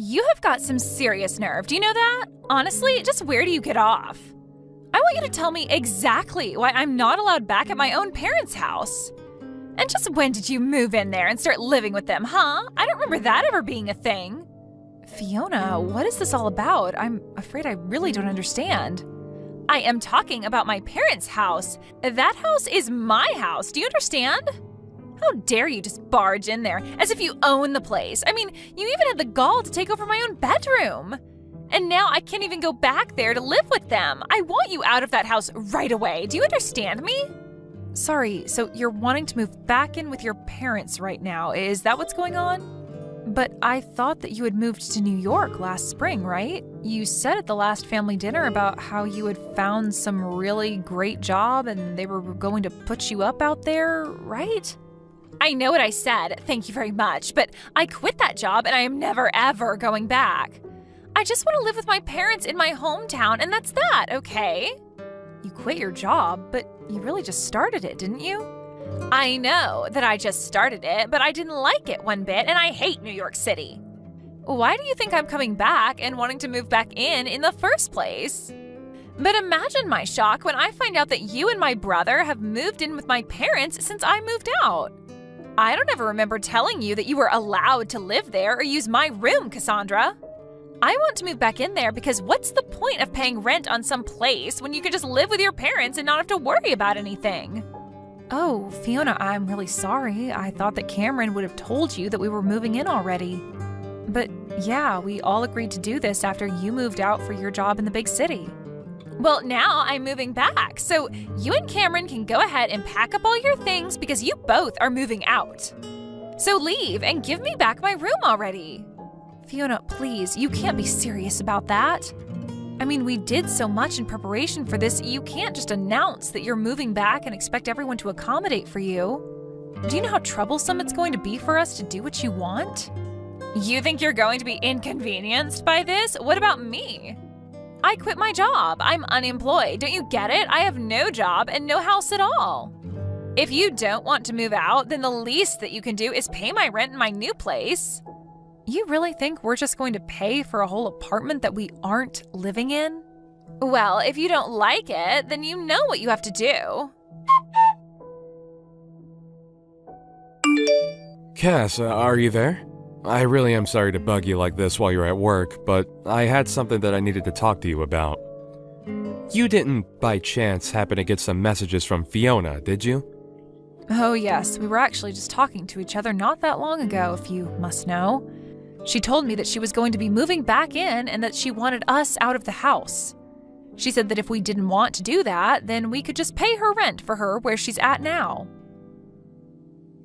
You have got some serious nerve, do you know that? Honestly, just where do you get off? I want you to tell me exactly why I'm not allowed back at my own parents' house. And just when did you move in there and start living with them, huh? I don't remember that ever being a thing. Fiona, what is this all about? I'm afraid I really don't understand. I am talking about my parents' house. That house is my house, do you understand? How dare you just barge in there as if you own the place? I mean, you even had the gall to take over my own bedroom. And now I can't even go back there to live with them. I want you out of that house right away. Do you understand me? Sorry, so you're wanting to move back in with your parents right now. Is that what's going on? But I thought that you had moved to New York last spring, right? You said at the last family dinner about how you had found some really great job and they were going to put you up out there, right? I know what I said, thank you very much, but I quit that job and I am never ever going back. I just want to live with my parents in my hometown and that's that, okay? You quit your job, but you really just started it, didn't you? I know that I just started it, but I didn't like it one bit and I hate New York City. Why do you think I'm coming back and wanting to move back in the first place? But imagine my shock when I find out that you and my brother have moved in with my parents since I moved out. I don't ever remember telling you that you were allowed to live there or use my room, Cassandra. I want to move back in there because what's the point of paying rent on some place when you could just live with your parents and not have to worry about anything? Oh, Fiona, I'm really sorry. I thought that Cameron would have told you that we were moving in already. But yeah, we all agreed to do this after you moved out for your job in the big city. Well, now I'm moving back, so you and Cameron can go ahead and pack up all your things because you both are moving out. So leave and give me back my room already. Fiona, please, you can't be serious about that. I mean, we did so much in preparation for this, you can't just announce that you're moving back and expect everyone to accommodate for you. Do you know how troublesome it's going to be for us to do what you want? You think you're going to be inconvenienced by this? What about me? I quit my job. I'm unemployed. Don't you get it? I have no job and no house at all. If you don't want to move out, then the least that you can do is pay my rent in my new place. You really think we're just going to pay for a whole apartment that we aren't living in? Well, if you don't like it, then you know what you have to do. Cass, are you there? I really am sorry to bug you like this while you're at work, but I had something that I needed to talk to you about. You didn't, by chance, happen to get some messages from Fiona, did you? Oh yes, we were actually just talking to each other not that long ago, if you must know. She told me that she was going to be moving back in and that she wanted us out of the house. She said that if we didn't want to do that, then we could just pay her rent for her where she's at now.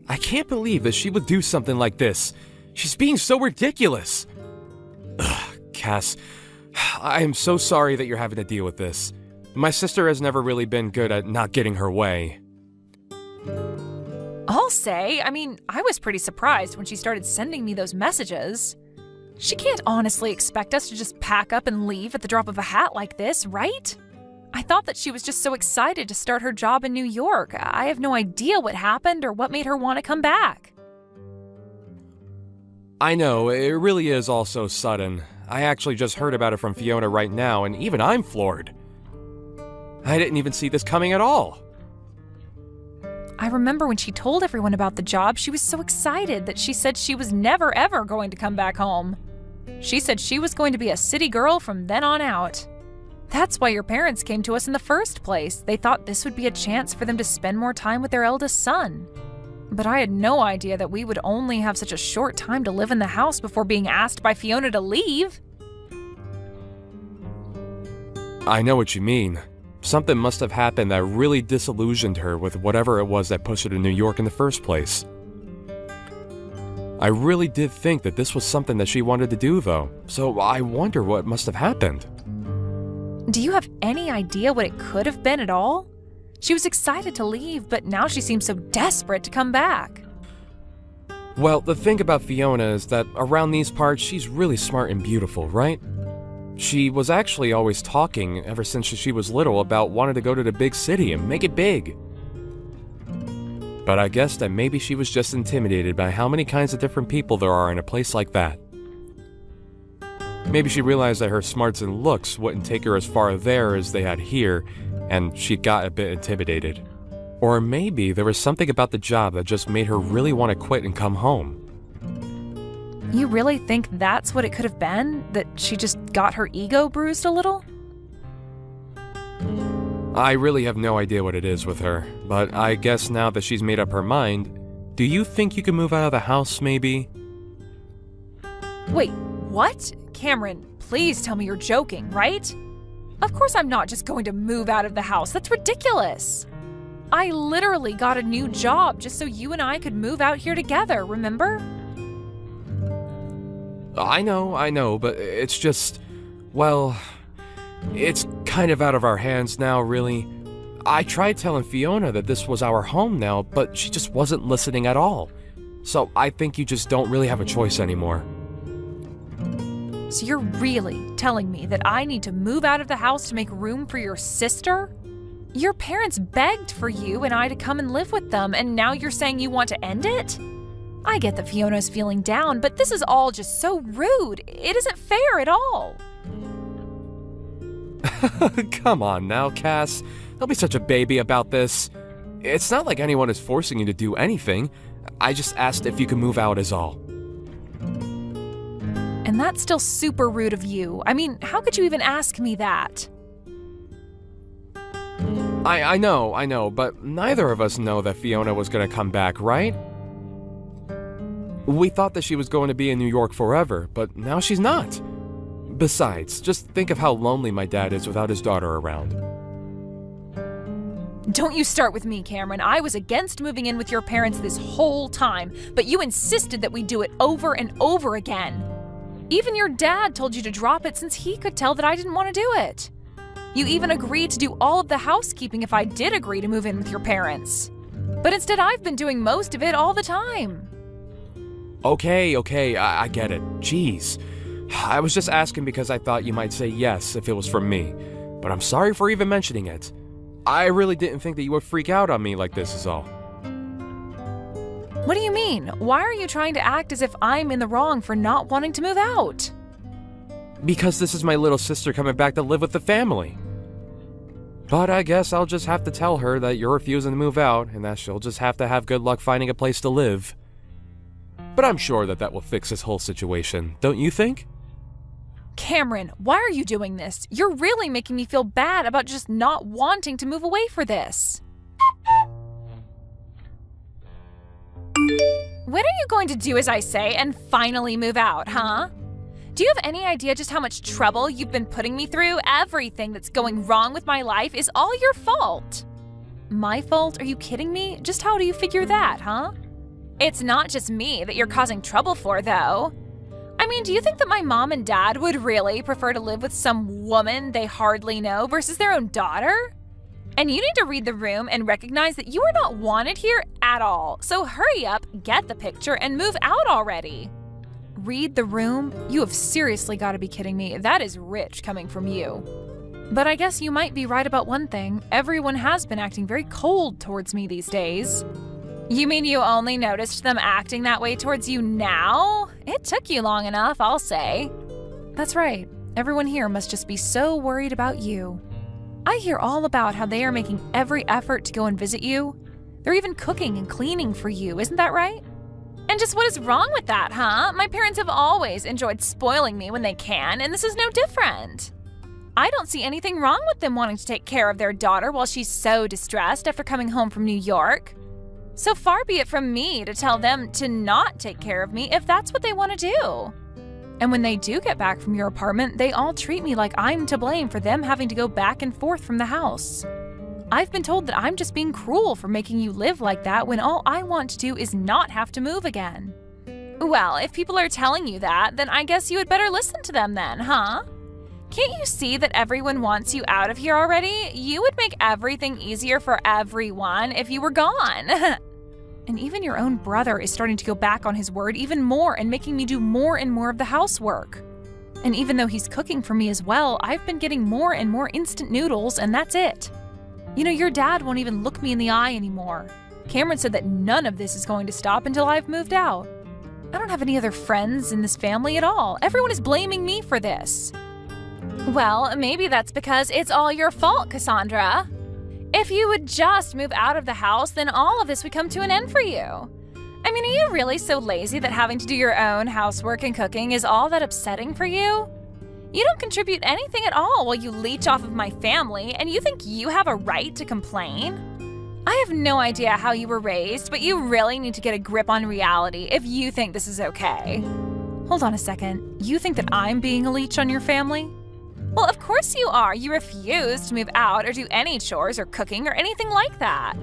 I can't believe that she would do something like this. She's being so ridiculous. Ugh, Cass, I am so sorry that you're having to deal with this. My sister has never really been good at not getting her way. I'll say, I was pretty surprised when she started sending me those messages. She can't honestly expect us to just pack up and leave at the drop of a hat like this, right? I thought that she was just so excited to start her job in New York. I have no idea what happened or what made her want to come back. I know, it really is all so sudden. I actually just heard about it from Fiona right now, and even I'm floored. I didn't even see this coming at all. I remember when she told everyone about the job, she was so excited that she said she was never ever going to come back home. She said she was going to be a city girl from then on out. That's why your parents came to us in the first place. They thought this would be a chance for them to spend more time with their eldest son. But I had no idea that we would only have such a short time to live in the house before being asked by Fiona to leave. I know what you mean. Something must have happened that really disillusioned her with whatever it was that pushed her to New York in the first place. I really did think that this was something that she wanted to do, though, so I wonder what must have happened. Do you have any idea what it could have been at all? She was excited to leave, but now she seems so desperate to come back. Well, the thing about Fiona is that around these parts, she's really smart and beautiful, right? She was actually always talking, ever since she was little, about wanting to go to the big city and make it big. But I guess that maybe she was just intimidated by how many kinds of different people there are in a place like that. Maybe she realized that her smarts and looks wouldn't take her as far there as they had here, and she got a bit intimidated. Or maybe there was something about the job that just made her really want to quit and come home. You really think that's what it could have been? That she just got her ego bruised a little? I really have no idea what it is with her, but I guess now that she's made up her mind, do you think you can move out of the house, maybe? Wait, what? Cameron, please tell me you're joking, right? Of course I'm not just going to move out of the house. That's ridiculous. I literally got a new job just so you and I could move out here together, remember? I know, but it's just, well, it's kind of out of our hands now, really. I tried telling Fiona that this was our home now, but she just wasn't listening at all. So I think you just don't really have a choice anymore. So you're really telling me that I need to move out of the house to make room for your sister? Your parents begged for you and I to come and live with them, and now you're saying you want to end it? I get that Fiona's feeling down, but this is all just so rude. It isn't fair at all. Come on now, Cass. Don't be such a baby about this. It's not like anyone is forcing you to do anything. I just asked if you could move out is all. And that's still super rude of you. I mean, how could you even ask me that? I know, but neither of us know that Fiona was gonna come back, right? We thought that she was going to be in New York forever, but now she's not. Besides, just think of how lonely my dad is without his daughter around. Don't you start with me, Cameron. I was against moving in with your parents this whole time, but you insisted that we do it over and over again. Even your dad told you to drop it since he could tell that I didn't want to do it. You even agreed to do all of the housekeeping if I did agree to move in with your parents. But instead, I've been doing most of it all the time. Okay, I get it. Jeez. I was just asking because I thought you might say yes if it was from me, but I'm sorry for even mentioning it. I really didn't think that you would freak out on me like this is all. What do you mean? Why are you trying to act as if I'm in the wrong for not wanting to move out? Because this is my little sister coming back to live with the family. But I guess I'll just have to tell her that you're refusing to move out and that she'll just have to have good luck finding a place to live. But I'm sure that will fix this whole situation, don't you think? Cameron, why are you doing this? You're really making me feel bad about just not wanting to move away for this. When are you going to do as I say and finally move out, huh? Do you have any idea just how much trouble you've been putting me through? Everything that's going wrong with my life is all your fault. My fault? Are you kidding me? Just how do you figure that, huh? It's not just me that you're causing trouble for, though. I mean, do you think that my mom and dad would really prefer to live with some woman they hardly know versus their own daughter? And you need to read the room and recognize that you are not wanted here at all. So hurry up, get the picture, and move out already. Read the room? You have seriously got to be kidding me. That is rich coming from you. But I guess you might be right about one thing. Everyone has been acting very cold towards me these days. You mean you only noticed them acting that way towards you now? It took you long enough, I'll say. That's right. Everyone here must just be so worried about you. I hear all about how they are making every effort to go and visit you. They're even cooking and cleaning for you, isn't that right? And just what is wrong with that, huh? My parents have always enjoyed spoiling me when they can, and this is no different. I don't see anything wrong with them wanting to take care of their daughter while she's so distressed after coming home from New York. So far be it from me to tell them to not take care of me if that's what they want to do. And when they do get back from your apartment, they all treat me like I'm to blame for them having to go back and forth from the house. I've been told that I'm just being cruel for making you live like that when all I want to do is not have to move again. Well, if people are telling you that, then I guess you had better listen to them then, huh? Can't you see that everyone wants you out of here already? You would make everything easier for everyone if you were gone. And even your own brother is starting to go back on his word even more and making me do more and more of the housework. And even though he's cooking for me as well, I've been getting more and more instant noodles, and that's it. You know, your dad won't even look me in the eye anymore. Cameron said that none of this is going to stop until I've moved out. I don't have any other friends in this family at all. Everyone is blaming me for this. Well, maybe that's because it's all your fault, Cassandra. If you would just move out of the house, then all of this would come to an end for you. I mean, are you really so lazy that having to do your own housework and cooking is all that upsetting for you? You don't contribute anything at all while you leech off of my family, and you think you have a right to complain? I have no idea how you were raised, but you really need to get a grip on reality if you think this is okay. Hold on a second. You think that I'm being a leech on your family? Well, of course you are. You refuse to move out or do any chores or cooking or anything like that.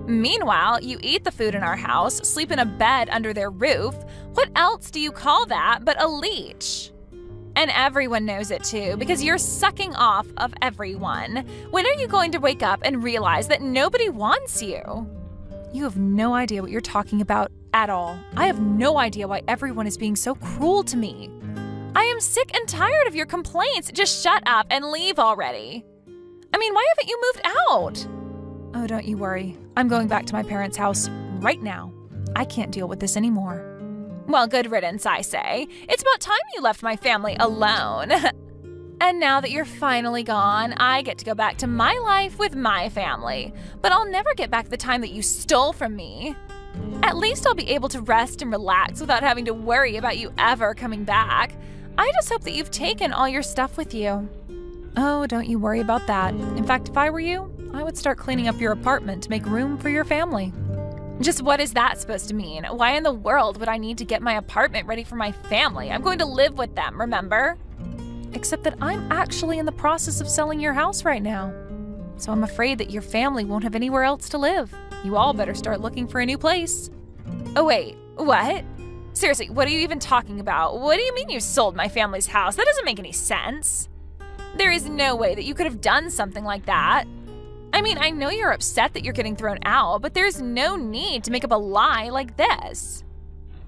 Meanwhile, you eat the food in our house, sleep in a bed under their roof. What else do you call that but a leech? And everyone knows it too, because you're sucking off of everyone. When are you going to wake up and realize that nobody wants you? You have no idea what you're talking about at all. I have no idea why everyone is being so cruel to me. I am sick and tired of your complaints. Just shut up and leave already. I mean, why haven't you moved out? Oh, don't you worry. I'm going back to my parents' house right now. I can't deal with this anymore. Well, good riddance, I say. It's about time you left my family alone. And now that you're finally gone, I get to go back to my life with my family. But I'll never get back the time that you stole from me. At least I'll be able to rest and relax without having to worry about you ever coming back. I just hope that you've taken all your stuff with you. Oh, don't you worry about that. In fact, if I were you, I would start cleaning up your apartment to make room for your family. Just what is that supposed to mean? Why in the world would I need to get my apartment ready for my family? I'm going to live with them, remember? Except that I'm actually in the process of selling your house right now. So I'm afraid that your family won't have anywhere else to live. You all better start looking for a new place. Oh wait, what? Seriously, what are you even talking about? What do you mean you sold my family's house? That doesn't make any sense. There is no way that you could have done something like that. I mean, I know you're upset that you're getting thrown out, but there's no need to make up a lie like this.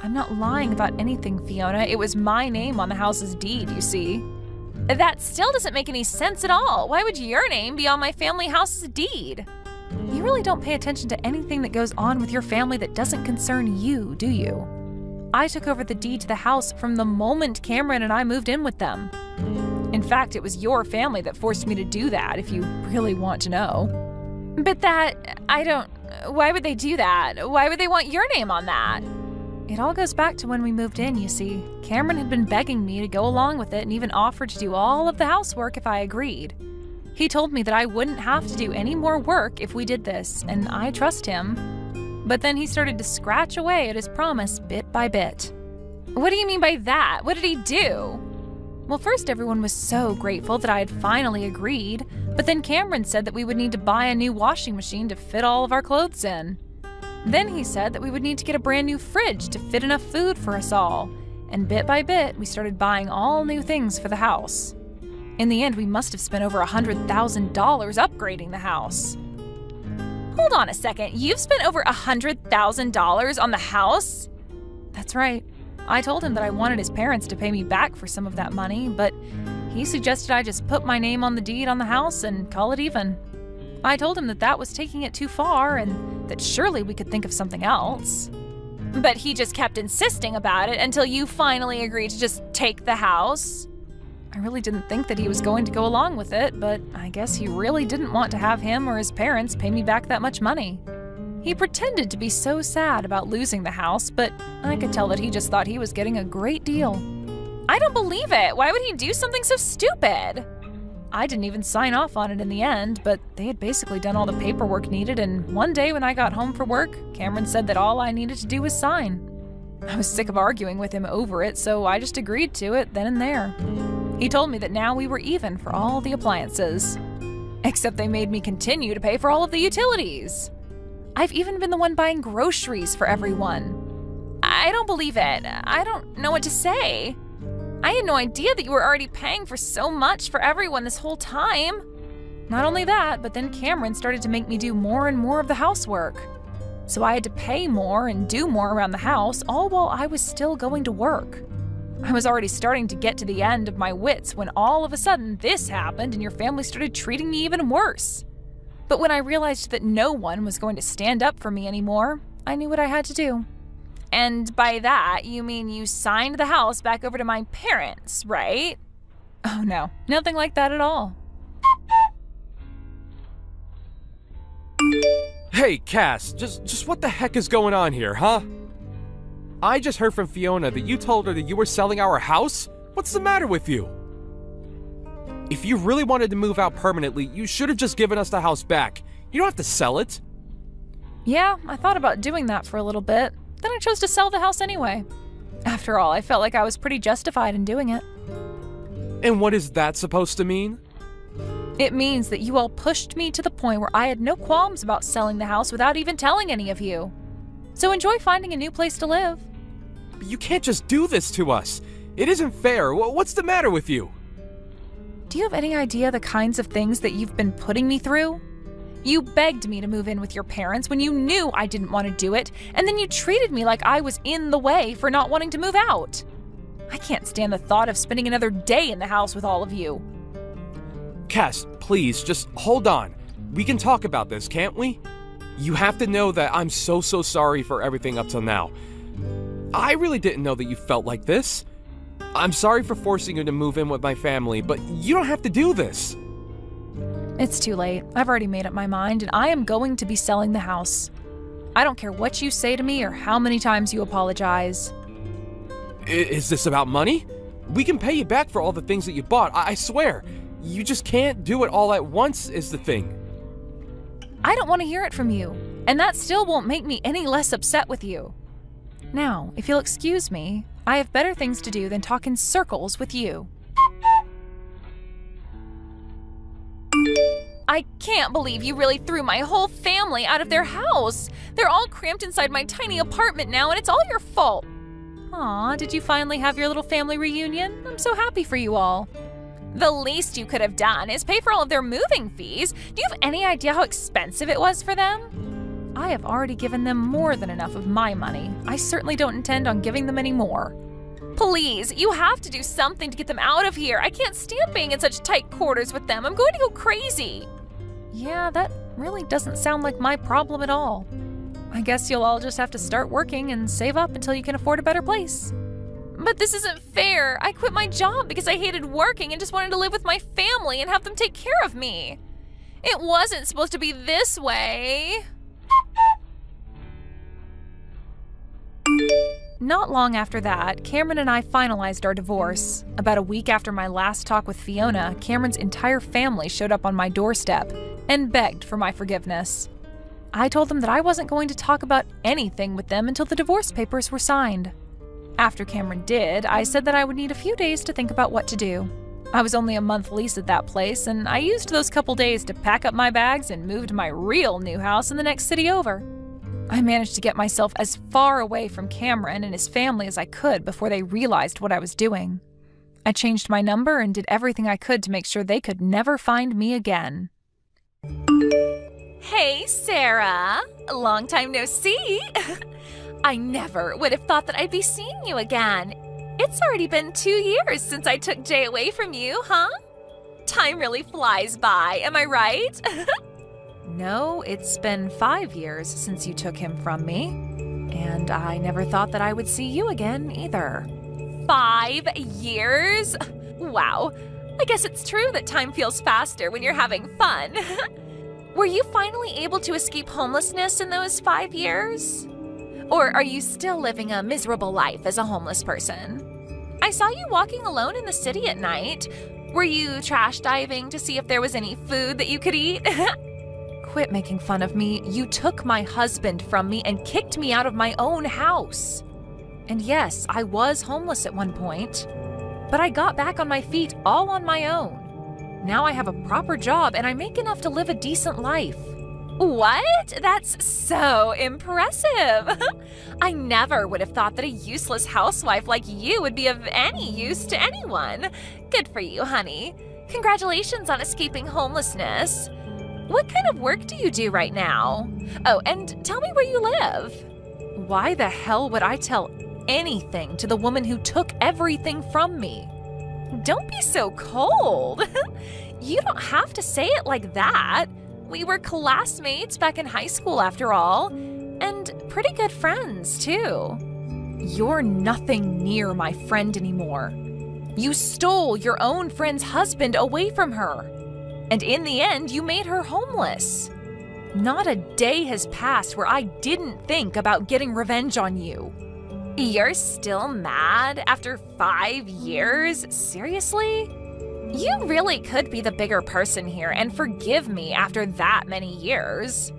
I'm not lying about anything, Fiona. It was my name on the house's deed, you see. That still doesn't make any sense at all. Why would your name be on my family house's deed? You really don't pay attention to anything that goes on with your family that doesn't concern you, do you? I took over the deed to the house from the moment Cameron and I moved in with them. In fact, it was your family that forced me to do that, if you really want to know. But why would they do that? Why would they want your name on that? It all goes back to when we moved in, you see. Cameron had been begging me to go along with it and even offered to do all of the housework if I agreed. He told me that I wouldn't have to do any more work if we did this, and I trust him. But then he started to scratch away at his promise bit by bit. What do you mean by that? What did he do? Well, first everyone was so grateful that I had finally agreed, but then Cameron said that we would need to buy a new washing machine to fit all of our clothes in. Then he said that we would need to get a brand new fridge to fit enough food for us all, and bit by bit we started buying all new things for the house. In the end, we must have spent over $100,000 upgrading the house. Hold on a second, you've spent over $100,000 on the house? That's right. I told him that I wanted his parents to pay me back for some of that money, but he suggested I just put my name on the deed on the house and call it even. I told him that that was taking it too far and that surely we could think of something else. But he just kept insisting about it until you finally agreed to just take the house. I really didn't think that he was going to go along with it, but I guess he really didn't want to have him or his parents pay me back that much money. He pretended to be so sad about losing the house, but I could tell that he just thought he was getting a great deal. I don't believe it. Why would he do something so stupid? I didn't even sign off on it in the end, but they had basically done all the paperwork needed, and one day when I got home from work, Cameron said that all I needed to do was sign. I was sick of arguing with him over it, so I just agreed to it then and there. He told me that now we were even for all the appliances. Except they made me continue to pay for all of the utilities. I've even been the one buying groceries for everyone. I don't believe it. I don't know what to say. I had no idea that you were already paying for so much for everyone this whole time. Not only that, but then Cameron started to make me do more and more of the housework. So I had to pay more and do more around the house, all while I was still going to work. I was already starting to get to the end of my wits when all of a sudden this happened and your family started treating me even worse. But when I realized that no one was going to stand up for me anymore, I knew what I had to do. And by that, you mean you signed the house back over to my parents, right? Oh no, nothing like that at all. Hey, Cass, just what the heck is going on here, huh? I just heard from Fiona that you told her that you were selling our house? What's the matter with you? If you really wanted to move out permanently, you should have just given us the house back. You don't have to sell it. Yeah, I thought about doing that for a little bit. Then I chose to sell the house anyway. After all, I felt like I was pretty justified in doing it. And what is that supposed to mean? It means that you all pushed me to the point where I had no qualms about selling the house without even telling any of you. So enjoy finding a new place to live. But you can't just do this to us. It isn't fair. What's the matter with you? Do you have any idea the kinds of things that you've been putting me through? You begged me to move in with your parents when you knew I didn't want to do it, and then you treated me like I was in the way for not wanting to move out. I can't stand the thought of spending another day in the house with all of you. Cass, please, just hold on. We can talk about this, can't we? You have to know that I'm so sorry for everything up till now. I really didn't know that you felt like this. I'm sorry for forcing you to move in with my family, but you don't have to do this. It's too late. I've already made up my mind, and I am going to be selling the house. I don't care what you say to me or how many times you apologize. Is this about money? We can pay you back for all the things that you bought, I swear. You just can't do it all at once is the thing. I don't want to hear it from you, and that still won't make me any less upset with you. Now, if you'll excuse me, I have better things to do than talk in circles with you. I can't believe you really threw my whole family out of their house. They're all cramped inside my tiny apartment now, and it's all your fault. Aw, did you finally have your little family reunion? I'm so happy for you all. The least you could have done is pay for all of their moving fees. Do you have any idea how expensive it was for them? I have already given them more than enough of my money. I certainly don't intend on giving them any more. Please, you have to do something to get them out of here. I can't stand being in such tight quarters with them. I'm going to go crazy. Yeah, that really doesn't sound like my problem at all. I guess you'll all just have to start working and save up until you can afford a better place. But this isn't fair. I quit my job because I hated working and just wanted to live with my family and have them take care of me. It wasn't supposed to be this way. Not long after that, Cameron and I finalized our divorce. About a week after my last talk with Fiona, Cameron's entire family showed up on my doorstep and begged for my forgiveness. I told them that I wasn't going to talk about anything with them until the divorce papers were signed. After Cameron did, I said that I would need a few days to think about what to do. I was only a month lease at that place, and I used those couple days to pack up my bags and move to my real new house in the next city over. I managed to get myself as far away from Cameron and his family as I could before they realized what I was doing. I changed my number and did everything I could to make sure they could never find me again. Hey, Sarah. Long time no see. I never would have thought that I'd be seeing you again. It's already been 2 years since I took Jay away from you, huh? Time really flies by, am I right? No, it's been 5 years since you took him from me. And I never thought that I would see you again either. 5 years? Wow. I guess it's true that time feels faster when you're having fun. Were you finally able to escape homelessness in those 5 years? Or are you still living a miserable life as a homeless person? I saw you walking alone in the city at night. Were you trash diving to see if there was any food that you could eat? Quit making fun of me. You took my husband from me and kicked me out of my own house. And yes, I was homeless at one point, but I got back on my feet all on my own. Now I have a proper job and I make enough to live a decent life. What? That's so impressive. I never would have thought that a useless housewife like you would be of any use to anyone. Good for you, honey. Congratulations on escaping homelessness. What kind of work do you do right now? Oh, and tell me where you live. Why the hell would I tell anything to the woman who took everything from me? Don't be so cold. You don't have to say it like that. We were classmates back in high school after all, and pretty good friends too. You're nothing near my friend anymore. You stole your own friend's husband away from her. And in the end, you made her homeless. Not a day has passed where I didn't think about getting revenge on you. You're still mad after 5 years? Seriously? You really could be the bigger person here and forgive me after that many years.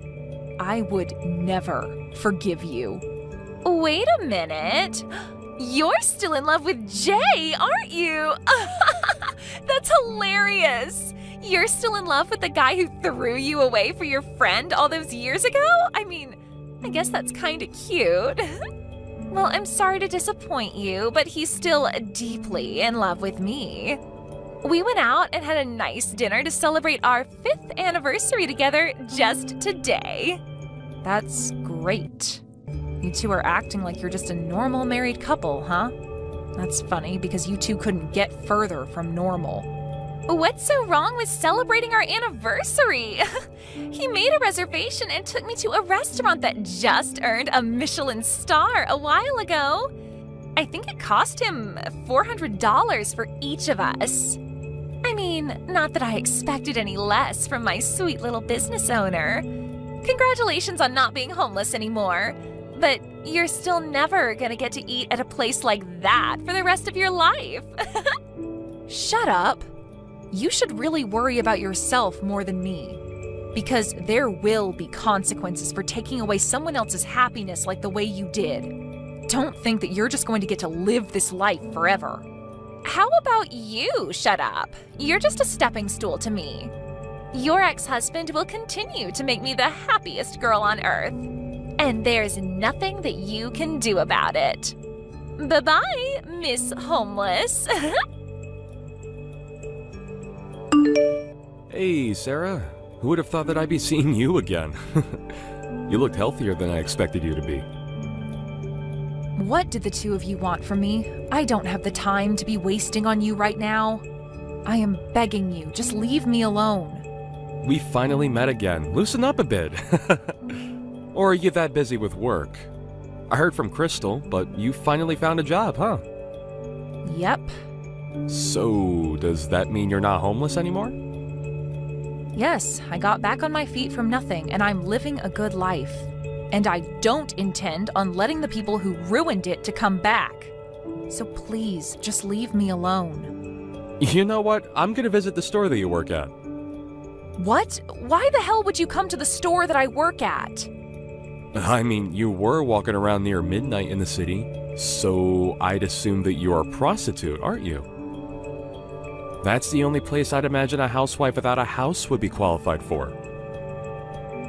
I would never forgive you. Wait a minute. You're still in love with Jay, aren't you? That's hilarious. You're still in love with the guy who threw you away for your friend all those years ago? I mean, I guess that's kind of cute. Well, I'm sorry to disappoint you, but he's still deeply in love with me. We went out and had a nice dinner to celebrate our 5th anniversary together just today. That's great. You two are acting like you're just a normal married couple, huh? That's funny because you two couldn't get further from normal. What's so wrong with celebrating our anniversary? He made a reservation and took me to a restaurant that just earned a Michelin star a while ago. I think it cost him $400 for each of us. I mean, not that I expected any less from my sweet little business owner. Congratulations on not being homeless anymore. But you're still never gonna get to eat at a place like that for the rest of your life. Shut up. You should really worry about yourself more than me. Because there will be consequences for taking away someone else's happiness like the way you did. Don't think that you're just going to get to live this life forever. How about you shut up? You're just a stepping stool to me. Your ex-husband will continue to make me the happiest girl on earth. And there's nothing that you can do about it. Bye-bye, Miss Homeless. Hey, Sarah. Who would have thought that I'd be seeing you again? You looked healthier than I expected you to be. What did the two of you want from me? I don't have the time to be wasting on you right now. I am begging you, just leave me alone. We finally met again. Loosen up a bit. Or are you that busy with work? I heard from Crystal, but you finally found a job, huh? Yep. So, does that mean you're not homeless anymore? Yes, I got back on my feet from nothing, and I'm living a good life. And I don't intend on letting the people who ruined it to come back. So please, just leave me alone. You know what? I'm gonna visit the store that you work at. What? Why the hell would you come to the store that I work at? I mean, you were walking around near midnight in the city, so I'd assume that you're a prostitute, aren't you? That's the only place I'd imagine a housewife without a house would be qualified for.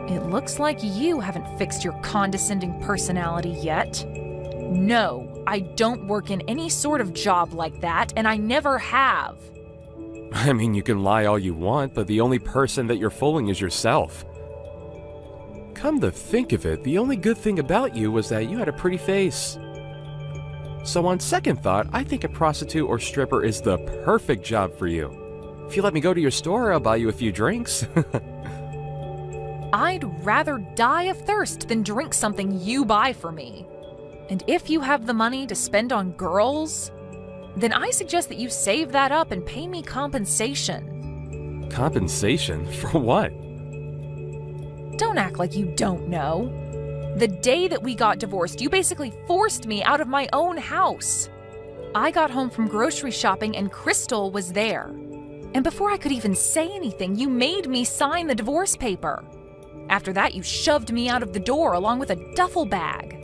It looks like you haven't fixed your condescending personality yet. No, I don't work in any sort of job like that, and I never have. I mean, you can lie all you want, but the only person that you're fooling is yourself. Come to think of it, the only good thing about you was that you had a pretty face. So on second thought, I think a prostitute or stripper is the perfect job for you. If you let me go to your store, I'll buy you a few drinks. I'd rather die of thirst than drink something you buy for me. And if you have the money to spend on girls, then I suggest that you save that up and pay me compensation. Compensation? For what? Don't act like you don't know. The day that we got divorced, you basically forced me out of my own house. I got home from grocery shopping and Crystal was there. And before I could even say anything, you made me sign the divorce paper. After that, you shoved me out of the door along with a duffel bag.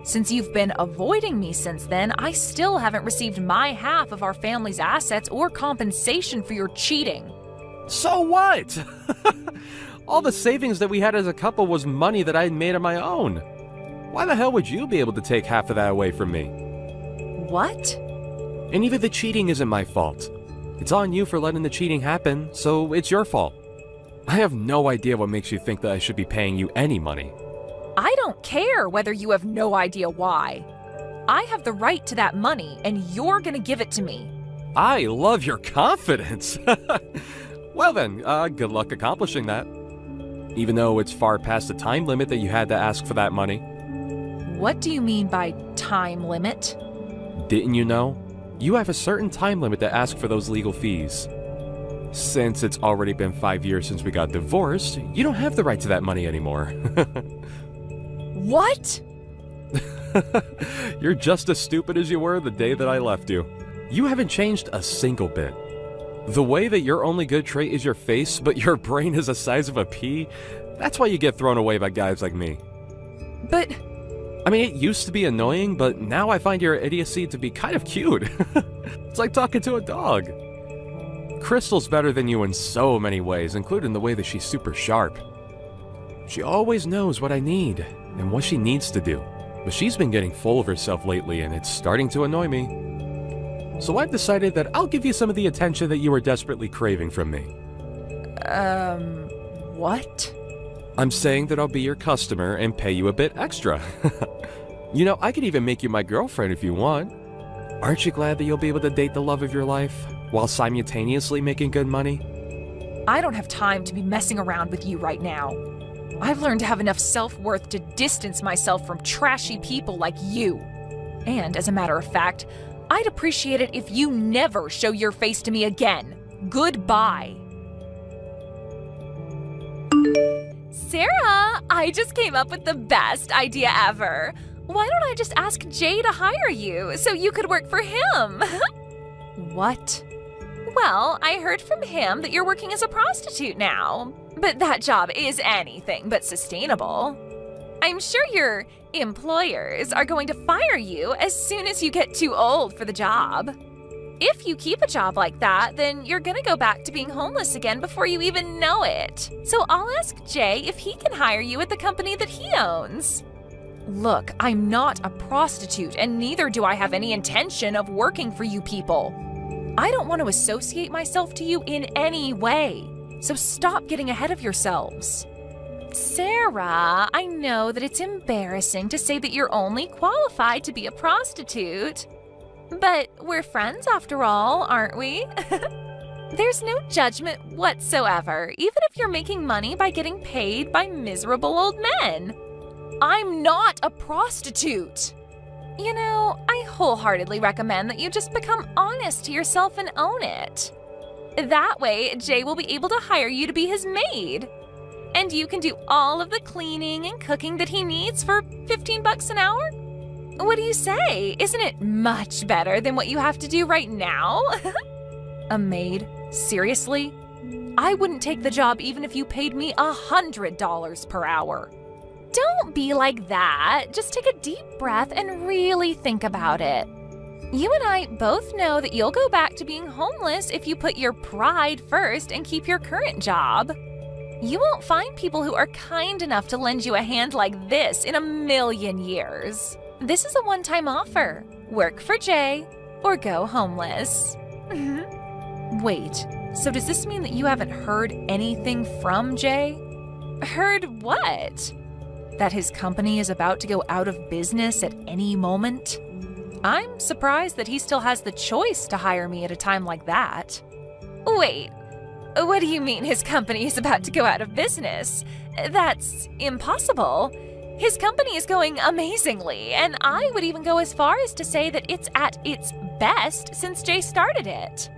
Since you've been avoiding me since then, I still haven't received my half of our family's assets or compensation for your cheating. So what? All the savings that we had as a couple was money that I had made on my own. Why the hell would you be able to take half of that away from me? What? And even the cheating isn't my fault. It's on you for letting the cheating happen, so it's your fault. I have no idea what makes you think that I should be paying you any money. I don't care whether you have no idea why. I have the right to that money, and you're gonna give it to me. I love your confidence. Well then, good luck accomplishing that. Even though it's far past the time limit that you had to ask for that money. What do you mean by time limit? Didn't you know? You have a certain time limit to ask for those legal fees. Since it's already been 5 years since we got divorced, you don't have the right to that money anymore. What? You're just as stupid as you were the day that I left you. You haven't changed a single bit. The way that your only good trait is your face, but your brain is the size of a pea, that's why you get thrown away by guys like me. But... I mean, it used to be annoying, but now I find your idiocy to be kind of cute. It's like talking to a dog. Crystal's better than you in so many ways, including the way that she's super sharp. She always knows what I need and what she needs to do, but she's been getting full of herself lately and it's starting to annoy me. So I've decided that I'll give you some of the attention that you were desperately craving from me. What? I'm saying that I'll be your customer and pay you a bit extra. You know, I could even make you my girlfriend if you want. Aren't you glad that you'll be able to date the love of your life while simultaneously making good money? I don't have time to be messing around with you right now. I've learned to have enough self-worth to distance myself from trashy people like you. And as a matter of fact, I'd appreciate it if you never show your face to me again. Goodbye. Sarah, I just came up with the best idea ever. Why don't I just ask Jay to hire you so you could work for him? What? Well, I heard from him that you're working as a prostitute now. But that job is anything but sustainable. I'm sure your employers are going to fire you as soon as you get too old for the job. If you keep a job like that, then you're gonna go back to being homeless again before you even know it. So I'll ask Jay if he can hire you at the company that he owns. Look, I'm not a prostitute, and neither do I have any intention of working for you people. I don't want to associate myself to you in any way, so stop getting ahead of yourselves. Sarah, I know that it's embarrassing to say that you're only qualified to be a prostitute. But we're friends after all, aren't we? There's no judgment whatsoever, even if you're making money by getting paid by miserable old men. I'm not a prostitute. You know, I wholeheartedly recommend that you just become honest to yourself and own it. That way, Jay will be able to hire you to be his maid. And you can do all of the cleaning and cooking that he needs for $15 an hour? What do you say? Isn't it much better than what you have to do right now? A maid? Seriously? I wouldn't take the job even if you paid me $100 per hour. Don't be like that. Just take a deep breath and really think about it. You and I both know that you'll go back to being homeless if you put your pride first and keep your current job. You won't find people who are kind enough to lend you a hand like this in a million years. This is a one-time offer. Work for Jay or go homeless. Wait, so does this mean that you haven't heard anything from Jay? Heard what? That his company is about to go out of business at any moment? I'm surprised that he still has the choice to hire me at a time like that. Wait, what do you mean his company is about to go out of business? That's impossible. His company is going amazingly, and I would even go as far as to say that it's at its best since Jay started it.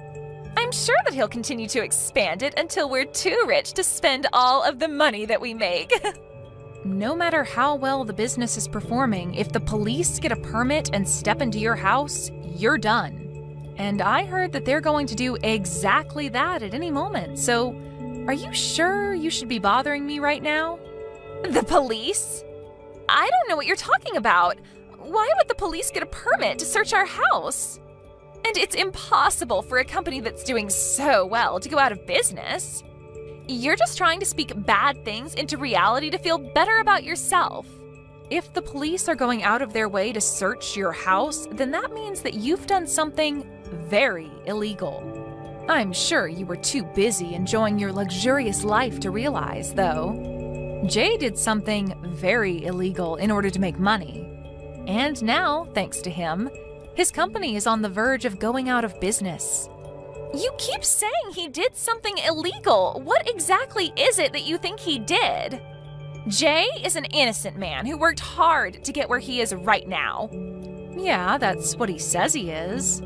I'm sure that he'll continue to expand it until we're too rich to spend all of the money that we make. No matter how well the business is performing, if the police get a permit and step into your house, you're done. And I heard that they're going to do exactly that at any moment, so are you sure you should be bothering me right now? The police? I don't know what you're talking about. Why would the police get a permit to search our house? And it's impossible for a company that's doing so well to go out of business. You're just trying to speak bad things into reality to feel better about yourself. If the police are going out of their way to search your house, then that means that you've done something very illegal. I'm sure you were too busy enjoying your luxurious life to realize, though. Jay did something very illegal in order to make money. And now, thanks to him, his company is on the verge of going out of business. You keep saying he did something illegal. What exactly is it that you think he did? Jay is an innocent man who worked hard to get where he is right now. Yeah, that's what he says he is.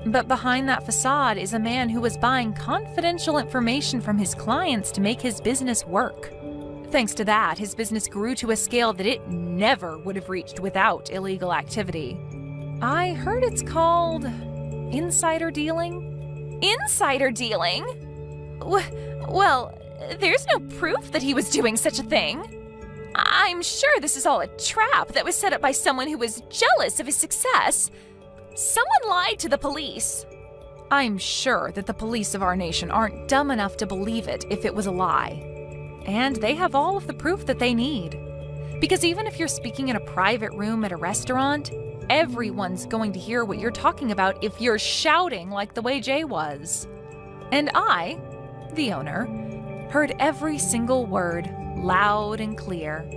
But behind that facade is a man who was buying confidential information from his clients to make his business work. Thanks to that, his business grew to a scale that it never would have reached without illegal activity. I heard it's called insider dealing. Insider dealing? Well, there's no proof that he was doing such a thing. I'm sure this is all a trap that was set up by someone who was jealous of his success. Someone lied to the police. I'm sure that the police of our nation aren't dumb enough to believe it if it was a lie. And they have all of the proof that they need. Because even if you're speaking in a private room at a restaurant, everyone's going to hear what you're talking about if you're shouting like the way Jay was. And I, the owner, heard every single word loud and clear.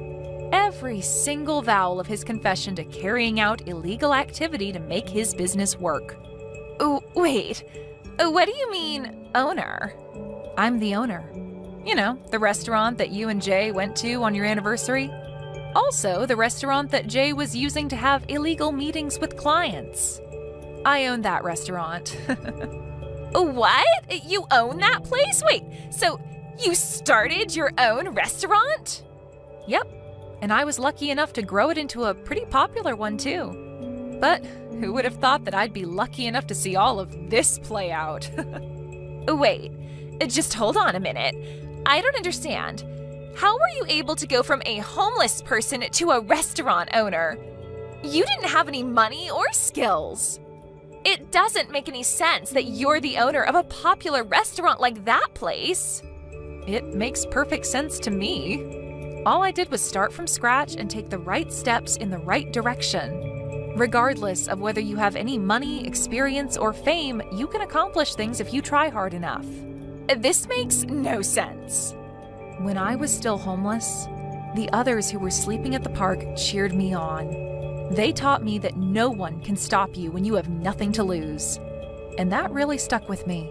Every single vowel of his confession to carrying out illegal activity to make his business work. Oh, wait. What do you mean, owner? I'm the owner. You know, the restaurant that you and Jay went to on your anniversary. Also, the restaurant that Jay was using to have illegal meetings with clients. I own that restaurant. What? You own that place? Wait, so you started your own restaurant? Yep, and I was lucky enough to grow it into a pretty popular one too. But who would have thought that I'd be lucky enough to see all of this play out? Wait, just hold on a minute. I don't understand. How were you able to go from a homeless person to a restaurant owner? You didn't have any money or skills. It doesn't make any sense that you're the owner of a popular restaurant like that place. It makes perfect sense to me. All I did was start from scratch and take the right steps in the right direction. Regardless of whether you have any money, experience, or fame, you can accomplish things if you try hard enough. This makes no sense. When I was still homeless, the others who were sleeping at the park cheered me on. They taught me that no one can stop you when you have nothing to lose. And that really stuck with me.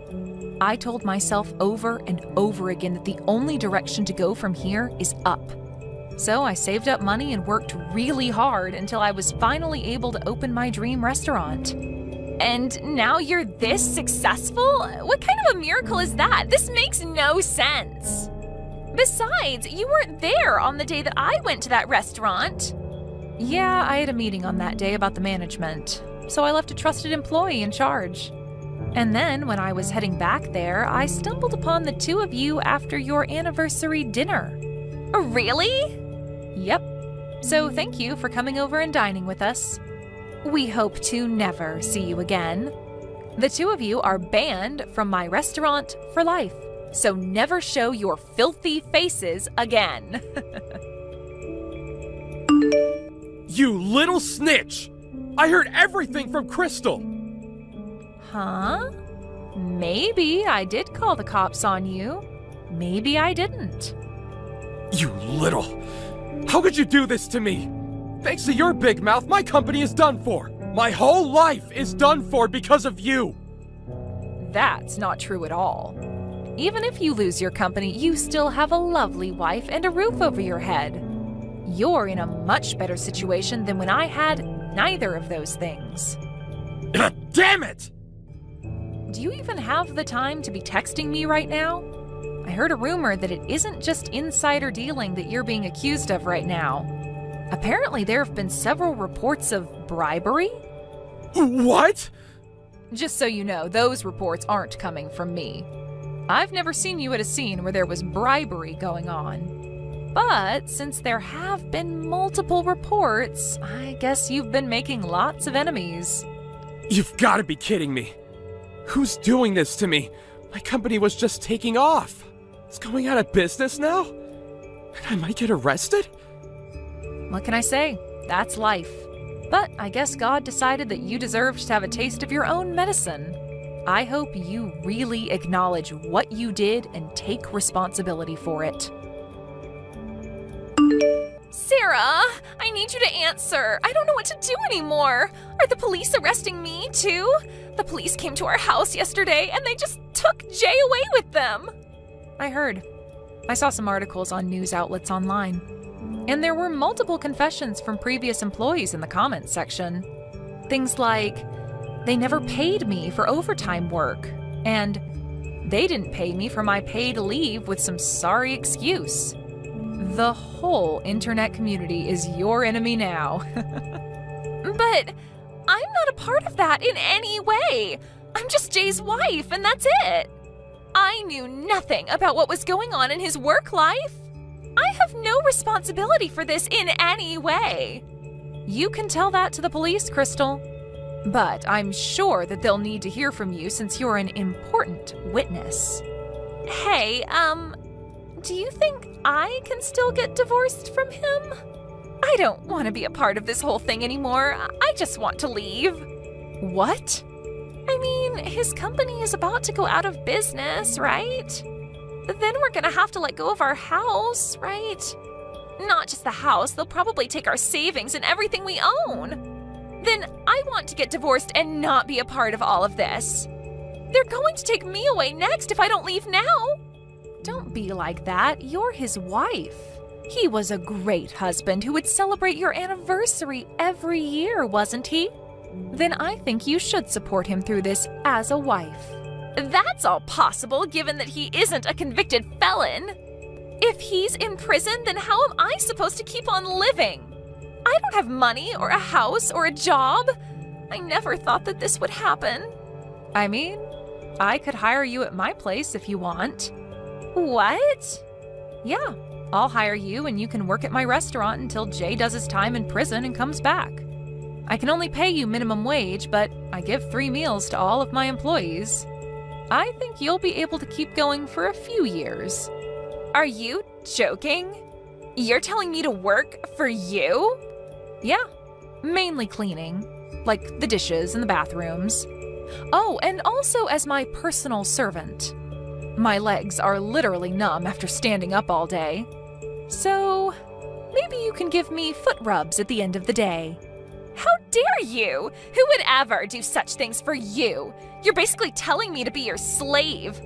I told myself over and over again that the only direction to go from here is up. So I saved up money and worked really hard until I was finally able to open my dream restaurant. And now you're this successful? What kind of a miracle is that? This makes no sense. Besides, you weren't there on the day that I went to that restaurant. Yeah, I had a meeting on that day about the management, so I left a trusted employee in charge. And then, when I was heading back there, I stumbled upon the two of you after your anniversary dinner. Really? Yep. So thank you for coming over and dining with us. We hope to never see you again. The two of you are banned from my restaurant for life, so never show your filthy faces again. You little snitch! I heard everything from Crystal! Huh? Maybe I did call the cops on you. Maybe I didn't. You little... How could you do this to me? Thanks to your big mouth, my company is done for. My whole life is done for because of you. That's not true at all. Even if you lose your company, you still have a lovely wife and a roof over your head. You're in a much better situation than when I had neither of those things. Damn it! Do you even have the time to be texting me right now? I heard a rumor that it isn't just insider dealing that you're being accused of right now. Apparently there have been several reports of bribery. What? Just so you know, those reports aren't coming from me. I've never seen you at a scene where there was bribery going on. But since there have been multiple reports, I guess you've been making lots of enemies. You've got to be kidding me. Who's doing this to me? My company was just taking off. It's going out of business now? And I might get arrested? What can I say? That's life. But I guess God decided that you deserved to have a taste of your own medicine. I hope you really acknowledge what you did and take responsibility for it. Sarah, I need you to answer. I don't know what to do anymore. Are the police arresting me too? The police came to our house yesterday and they just took Jay away with them. I heard. I saw some articles on news outlets online. And there were multiple confessions from previous employees in the comments section. Things like, they never paid me for overtime work, and they didn't pay me for my paid leave with some sorry excuse. The whole internet community is your enemy now. But I'm not a part of that in any way. I'm just Jay's wife, and that's it. I knew nothing about what was going on in his work life. I have no responsibility for this in any way. You can tell that to the police, Crystal. But I'm sure that they'll need to hear from you since you're an important witness. Hey, do you think I can still get divorced from him? I don't want to be a part of this whole thing anymore. I just want to leave. What? I mean, his company is about to go out of business, right? Then we're gonna have to let go of our house, right? Not just the house, they'll probably take our savings and everything we own. Then I want to get divorced and not be a part of all of this. They're going to take me away next if I don't leave now. Don't be like that. You're his wife. He was a great husband who would celebrate your anniversary every year, wasn't he? Then I think you should support him through this as a wife. That's all possible given that he isn't a convicted felon. If he's in prison, then how am I supposed to keep on living? I don't have money or a house or a job. I never thought that this would happen. I mean, I could hire you at my place if you want. What? Yeah, I'll hire you and you can work at my restaurant until Jay does his time in prison and comes back. I can only pay you minimum wage, but I give 3 meals to all of my employees. I think you'll be able to keep going for a few years. Are you joking? You're telling me to work for you? Yeah, mainly cleaning, like the dishes and the bathrooms. Oh, and also as my personal servant. My legs are literally numb after standing up all day. So, maybe you can give me foot rubs at the end of the day. How dare you? Who would ever do such things for you? You're basically telling me to be your slave.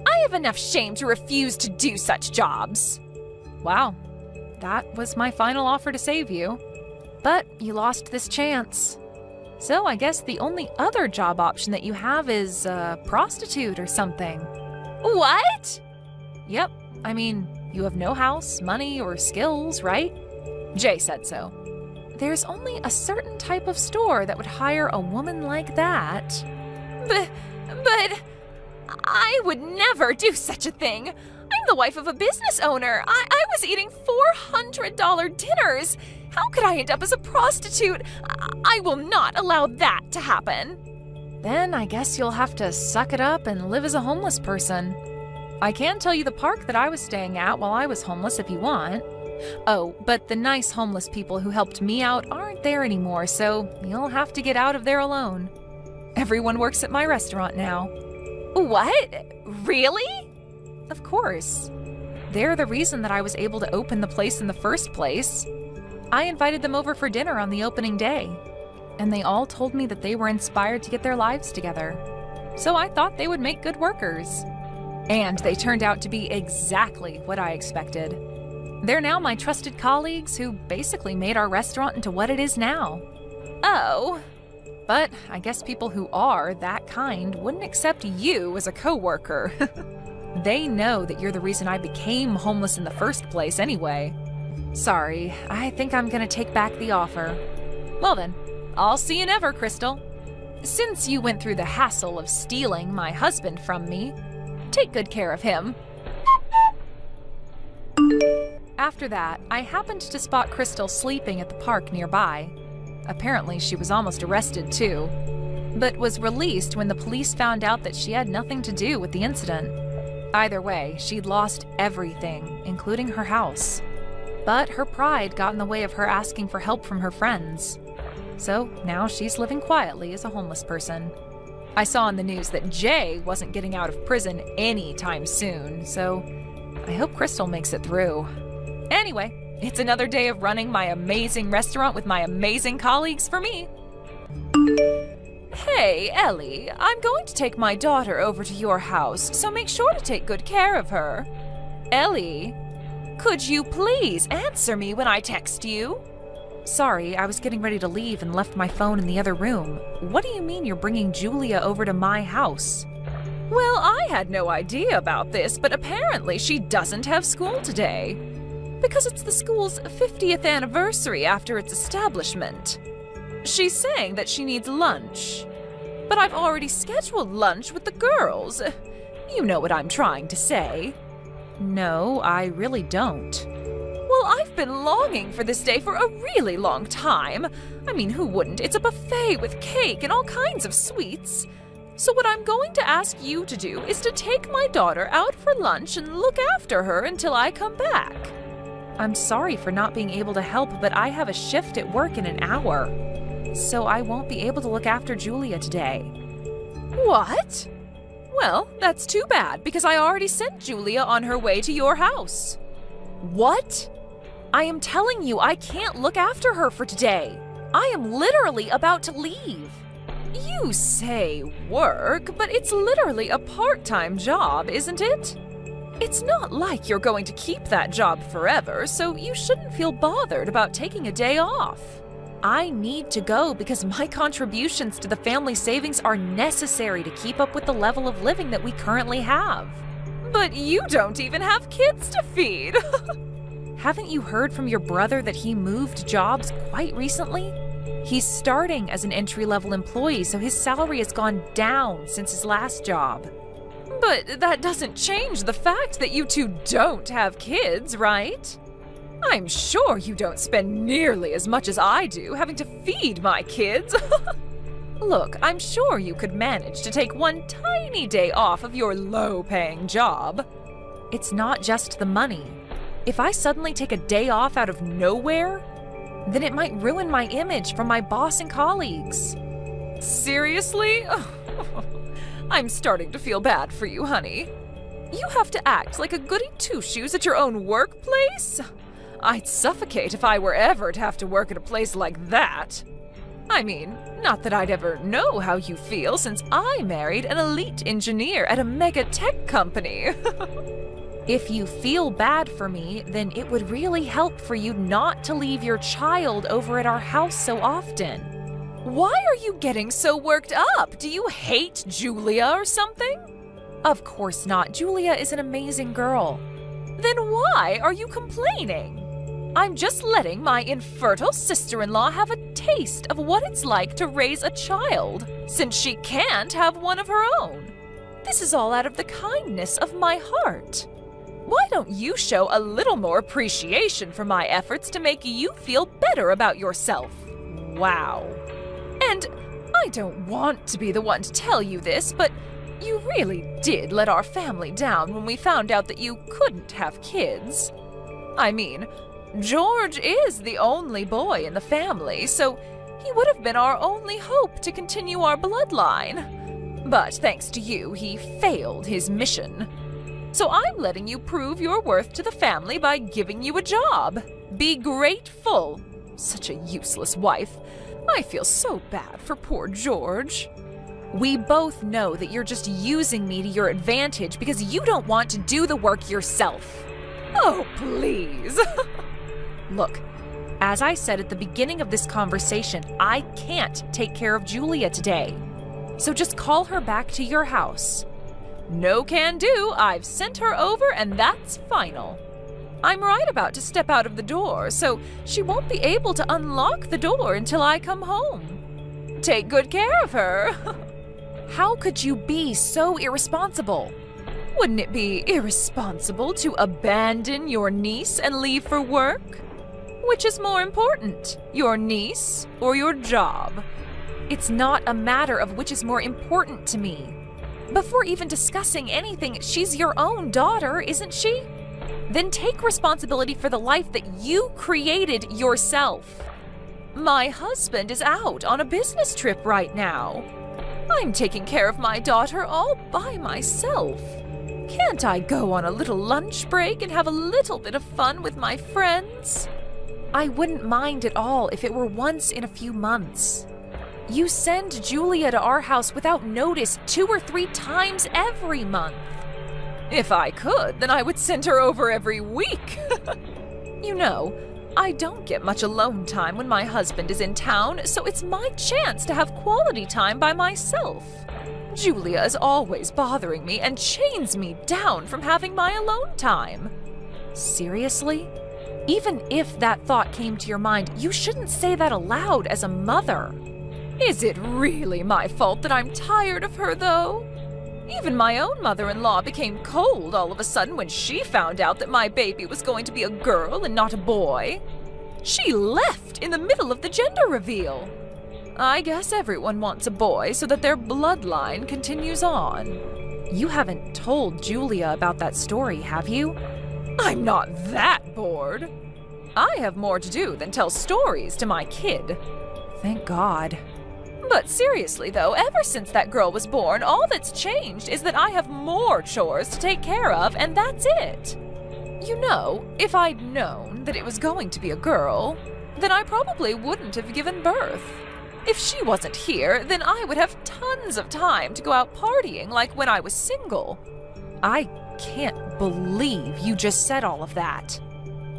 I have enough shame to refuse to do such jobs. Wow, that was my final offer to save you. But you lost this chance. So I guess the only other job option that you have is a prostitute or something. What? Yep, I mean, you have no house, money, or skills, right? Jay said so. There's only a certain type of store that would hire a woman like that. But I would never do such a thing. I'm the wife of a business owner. I was eating $400 dinners. How could I end up as a prostitute? I will not allow that to happen. Then I guess you'll have to suck it up and live as a homeless person. I can tell you the park that I was staying at while I was homeless if you want. Oh, but the nice homeless people who helped me out aren't there anymore, so you'll have to get out of there alone. Everyone works at my restaurant now. What? Really? Of course. They're the reason that I was able to open the place in the first place. I invited them over for dinner on the opening day, and they all told me that they were inspired to get their lives together. So I thought they would make good workers. And they turned out to be exactly what I expected. They're now my trusted colleagues who basically made our restaurant into what it is now. Oh. But I guess people who are that kind wouldn't accept you as a coworker. They know that you're the reason I became homeless in the first place anyway. Sorry, I think I'm gonna take back the offer. Well then, I'll see you never, Crystal. Since you went through the hassle of stealing my husband from me, take good care of him. After that, I happened to spot Crystal sleeping at the park nearby. Apparently, she was almost arrested too, but was released when the police found out that she had nothing to do with the incident. Either way, she'd lost everything, including her house. But her pride got in the way of her asking for help from her friends. So now she's living quietly as a homeless person. I saw in the news that Jay wasn't getting out of prison anytime soon, so I hope Crystal makes it through. Anyway, it's another day of running my amazing restaurant with my amazing colleagues for me. Hey, Ellie, I'm going to take my daughter over to your house, so make sure to take good care of her. Ellie? Could you please answer me when I text you? Sorry, I was getting ready to leave and left my phone in the other room. What do you mean you're bringing Julia over to my house? Well, I had no idea about this, but apparently she doesn't have school today. Because it's the school's 50th anniversary after its establishment. She's saying that she needs lunch. But I've already scheduled lunch with the girls. You know what I'm trying to say. No, I really don't. Well, I've been longing for this day for a really long time. I mean, who wouldn't? It's a buffet with cake and all kinds of sweets. So what I'm going to ask you to do is to take my daughter out for lunch and look after her until I come back. I'm sorry for not being able to help, but I have a shift at work in an hour. So I won't be able to look after Julia today. What? Well, that's too bad, because I already sent Julia on her way to your house. What? I am telling you, I can't look after her for today. I am literally about to leave. You say work, but it's literally a part-time job, isn't it? It's not like you're going to keep that job forever, so you shouldn't feel bothered about taking a day off. I need to go because my contributions to the family savings are necessary to keep up with the level of living that we currently have. But you don't even have kids to feed. Haven't you heard from your brother that he moved jobs quite recently? He's starting as an entry-level employee, so his salary has gone down since his last job. But that doesn't change the fact that you two don't have kids, right? I'm sure you don't spend nearly as much as I do having to feed my kids. Look, I'm sure you could manage to take one tiny day off of your low-paying job. It's not just the money. If I suddenly take a day off out of nowhere, then it might ruin my image from my boss and colleagues. Seriously? I'm starting to feel bad for you, honey. You have to act like a goody two-shoes at your own workplace? I'd suffocate if I were ever to have to work at a place like that. I mean, not that I'd ever know how you feel since I married an elite engineer at a mega tech company. If you feel bad for me, then it would really help for you not to leave your child over at our house so often. Why are you getting so worked up? Do you hate Julia or something? Of course not. Julia is an amazing girl. Then why are you complaining? I'm just letting my infertile sister-in-law have a taste of what it's like to raise a child, since she can't have one of her own. This is all out of the kindness of my heart. Why don't you show a little more appreciation for my efforts to make you feel better about yourself? Wow. And I don't want to be the one to tell you this, but you really did let our family down when we found out that you couldn't have kids. I mean, George is the only boy in the family, so he would have been our only hope to continue our bloodline. But thanks to you, he failed his mission. So I'm letting you prove your worth to the family by giving you a job. Be grateful. Such a useless wife. I feel so bad for poor George. We both know that you're just using me to your advantage because you don't want to do the work yourself. Oh, please. Look, as I said at the beginning of this conversation, I can't take care of Julia today. So just call her back to your house. No can do. I've sent her over and that's final. I'm right about to step out of the door, so she won't be able to unlock the door until I come home. Take good care of her. How could you be so irresponsible? Wouldn't it be irresponsible to abandon your niece and leave for work? Which is more important, your niece or your job? It's not a matter of which is more important to me. Before even discussing anything, she's your own daughter, isn't she? Then take responsibility for the life that you created yourself. My husband is out on a business trip right now. I'm taking care of my daughter all by myself. Can't I go on a little lunch break and have a little bit of fun with my friends? I wouldn't mind at all if it were once in a few months. You send Julia to our house without notice 2 or 3 times every month. If I could, then I would send her over every week. You know, I don't get much alone time when my husband is in town, so it's my chance to have quality time by myself. Julia is always bothering me and chains me down from having my alone time. Seriously? Even if that thought came to your mind, you shouldn't say that aloud as a mother. Is it really my fault that I'm tired of her, though? Even my own mother-in-law became cold all of a sudden when she found out that my baby was going to be a girl and not a boy. She left in the middle of the gender reveal. I guess everyone wants a boy so that their bloodline continues on. You haven't told Julia about that story, have you? I'm not that bored. I have more to do than tell stories to my kid. Thank God. But seriously though, ever since that girl was born, all that's changed is that I have more chores to take care of, and that's it. You know, if I'd known that it was going to be a girl, then I probably wouldn't have given birth. If she wasn't here, then I would have tons of time to go out partying like when I was single. I can't believe you just said all of that.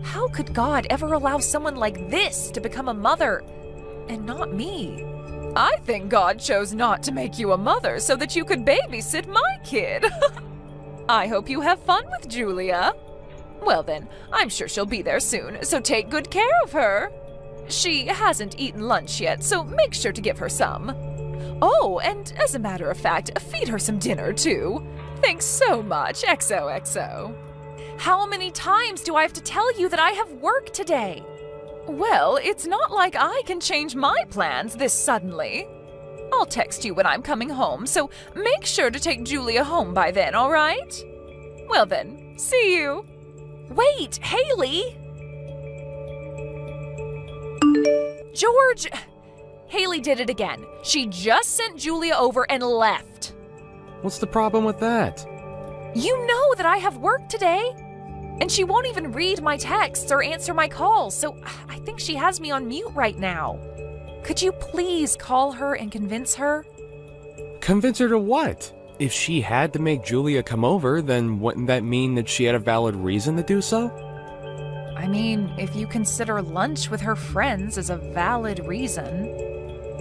How could God ever allow someone like this to become a mother and not me? I think God chose not to make you a mother so that you could babysit my kid. I hope you have fun with Julia. Well then, I'm sure she'll be there soon, so take good care of her. She hasn't eaten lunch yet, so make sure to give her some. Oh, and as a matter of fact, feed her some dinner too. Thanks so much, XOXO. How many times do I have to tell you that I have work today? Well, it's not like I can change my plans this suddenly. I'll text you when I'm coming home, so make sure to take Julia home by then, all right? Well then, see you. Wait, Haley! George! Haley did it again. She just sent Julia over and left. What's the problem with that? You know that I have work today. And she won't even read my texts or answer my calls, so I think she has me on mute right now. Could you please call her and convince her? Convince her to what? If she had to make Julia come over, then wouldn't that mean that she had a valid reason to do so? I mean, if you consider lunch with her friends as a valid reason.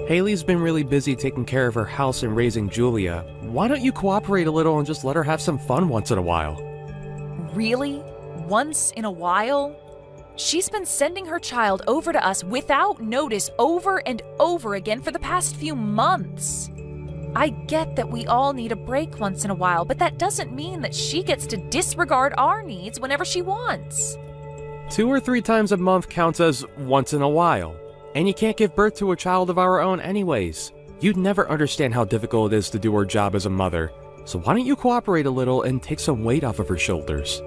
Haley's been really busy taking care of her house and raising Julia. Why don't you cooperate a little and just let her have some fun once in a while? Really? Once in a while? She's been sending her child over to us without notice over and over again for the past few months. I get that we all need a break once in a while, but that doesn't mean that she gets to disregard our needs whenever she wants. 2 or 3 times a month counts as once in a while. And you can't give birth to a child of our own anyways. You'd never understand how difficult it is to do her job as a mother. So why don't you cooperate a little and take some weight off of her shoulders?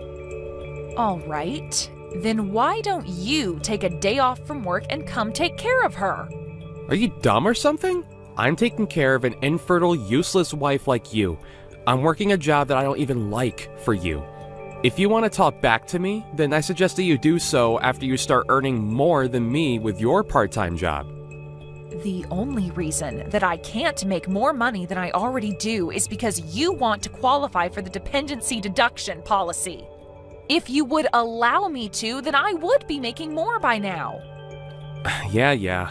All right. Then why don't you take a day off from work and come take care of her? Are you dumb or something? I'm taking care of an infertile, useless wife like you. I'm working a job that I don't even like for you. If you want to talk back to me, then I suggest that you do so after you start earning more than me with your part-time job. The only reason that I can't make more money than I already do is because you want to qualify for the dependency deduction policy. If you would allow me to, then I would be making more by now. Yeah.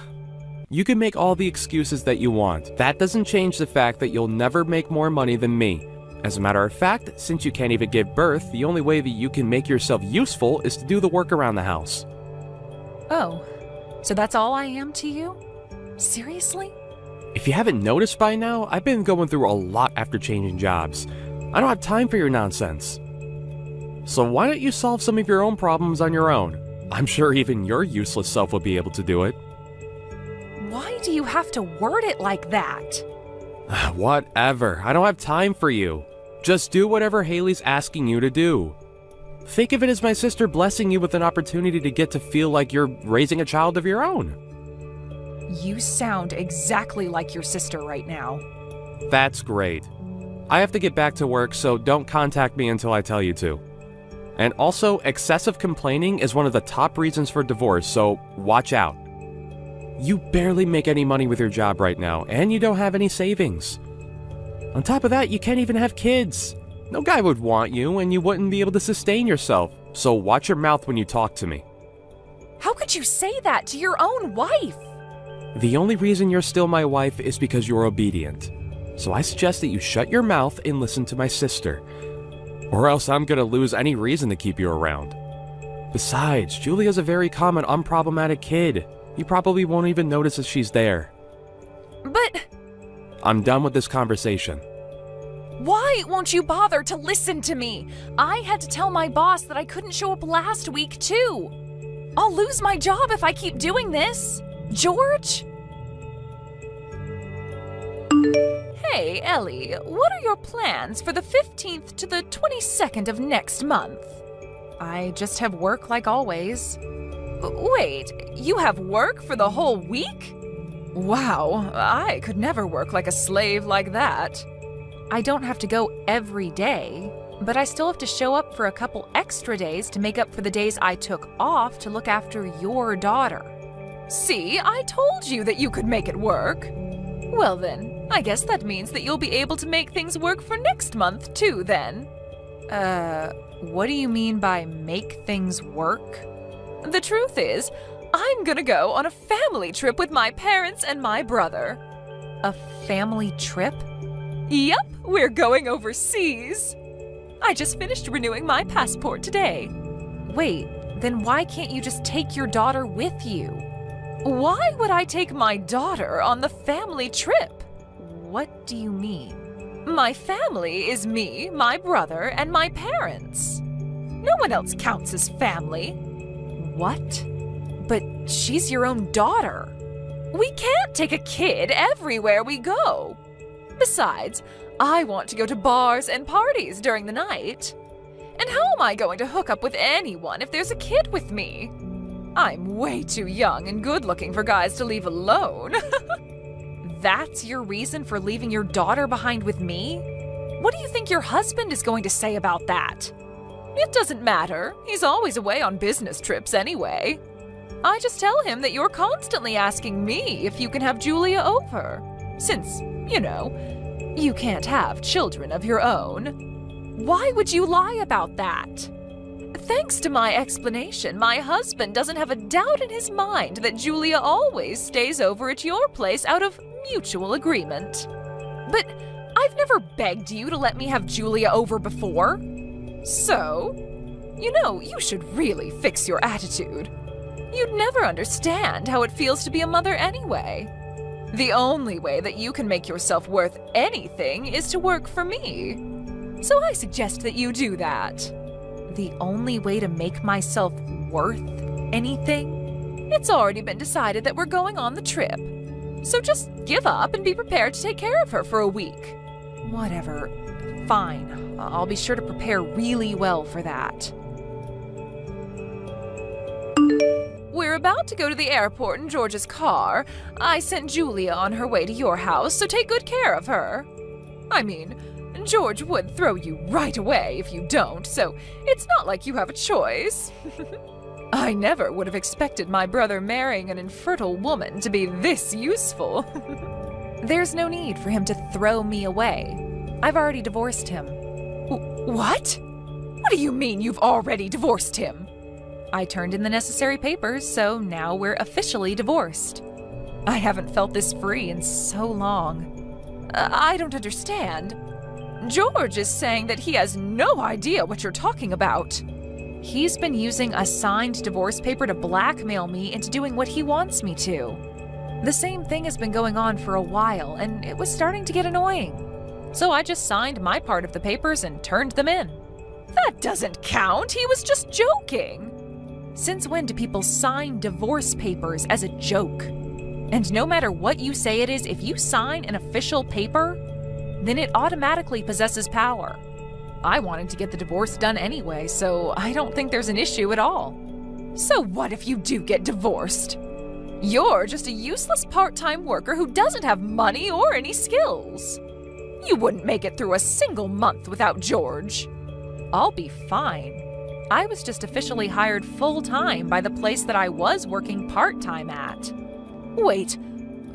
You can make all the excuses that you want. That doesn't change the fact that you'll never make more money than me. As a matter of fact, since you can't even give birth, the only way that you can make yourself useful is to do the work around the house. Oh, so that's all I am to you? Seriously? If you haven't noticed by now, I've been going through a lot after changing jobs. I don't have time for your nonsense. So why don't you solve some of your own problems on your own? I'm sure even your useless self will be able to do it. Why do you have to word it like that? Whatever. I don't have time for you. Just do whatever Haley's asking you to do. Think of it as my sister blessing you with an opportunity to get to feel like you're raising a child of your own. You sound exactly like your sister right now. That's great. I have to get back to work, so don't contact me until I tell you to. And also, excessive complaining is one of the top reasons for divorce, so watch out. You barely make any money with your job right now, and you don't have any savings. On top of that, you can't even have kids. No guy would want you, and you wouldn't be able to sustain yourself. So watch your mouth when you talk to me. How could you say that to your own wife? The only reason you're still my wife is because you're obedient. So I suggest that you shut your mouth and listen to my sister. Or else I'm gonna lose any reason to keep you around. Besides, Julia's a very common, unproblematic kid. You probably won't even notice that she's there. But I'm done with this conversation. why won't you bother to listen to me? I had to tell my boss that I couldn't show up last week, too. I'll lose my job if I keep doing this. George? Hey, Ellie, what are your plans for the 15th to the 22nd of next month? I just have work like always. Wait, you have work for the whole week? Wow, I could never work like a slave like that. I don't have to go every day, but I still have to show up for a couple extra days to make up for the days I took off to look after your daughter. See, I told you that you could make it work. Well then, I guess that means that you'll be able to make things work for next month too then. What do you mean by make things work? The truth is, I'm gonna go on a family trip with my parents and my brother. A family trip? Yep, we're going overseas. I just finished renewing my passport today. Wait, then why can't you just take your daughter with you? Why would I take my daughter on the family trip? What do you mean? My family is me, my brother, and my parents. No one else counts as family. What? But she's your own daughter. We can't take a kid everywhere we go. Besides, I want to go to bars and parties during the night. And how am I going to hook up with anyone if there's a kid with me? I'm way too young and good-looking for guys to leave alone. That's your reason for leaving your daughter behind with me? What do you think your husband is going to say about that? It doesn't matter. He's always away on business trips anyway. I just tell him that you're constantly asking me if you can have Julia over. Since, you know, you can't have children of your own. Why would you lie about that? Thanks to my explanation, my husband doesn't have a doubt in his mind that Julia always stays over at your place out of mutual agreement. But I've never begged you to let me have Julia over before. So, you know, you should really fix your attitude. You'd never understand how it feels to be a mother anyway. The only way that you can make yourself worth anything is to work for me. So I suggest that you do that. The only way to make myself worth anything? It's already been decided that we're going on the trip. So just give up and be prepared to take care of her for a week. Whatever. Fine. I'll be sure to prepare really well for that. We're about to go to the airport in George's car. I sent Julia on her way to your house, so take good care of her. I mean, George would throw you right away if you don't, so it's not like you have a choice. I never would have expected my brother marrying an infertile woman to be this useful. There's no need for him to throw me away. I've already divorced him. What? What do you mean you've already divorced him? I turned in the necessary papers, so now we're officially divorced. I haven't felt this free in so long. I don't understand. George is saying that he has no idea what you're talking about. He's been using a signed divorce paper to blackmail me into doing what he wants me to. The same thing has been going on for a while, and it was starting to get annoying. So I just signed my part of the papers and turned them in. That doesn't count. He was just joking. Since when do people sign divorce papers as a joke? And no matter what you say it is, if you sign an official paper, then it automatically possesses power. I wanted to get the divorce done anyway, so I don't think there's an issue at all. So what if you do get divorced? You're just a useless part-time worker who doesn't have money or any skills. You wouldn't make it through a single month without George. I'll be fine. I was just officially hired full-time by the place that I was working part-time at. Wait,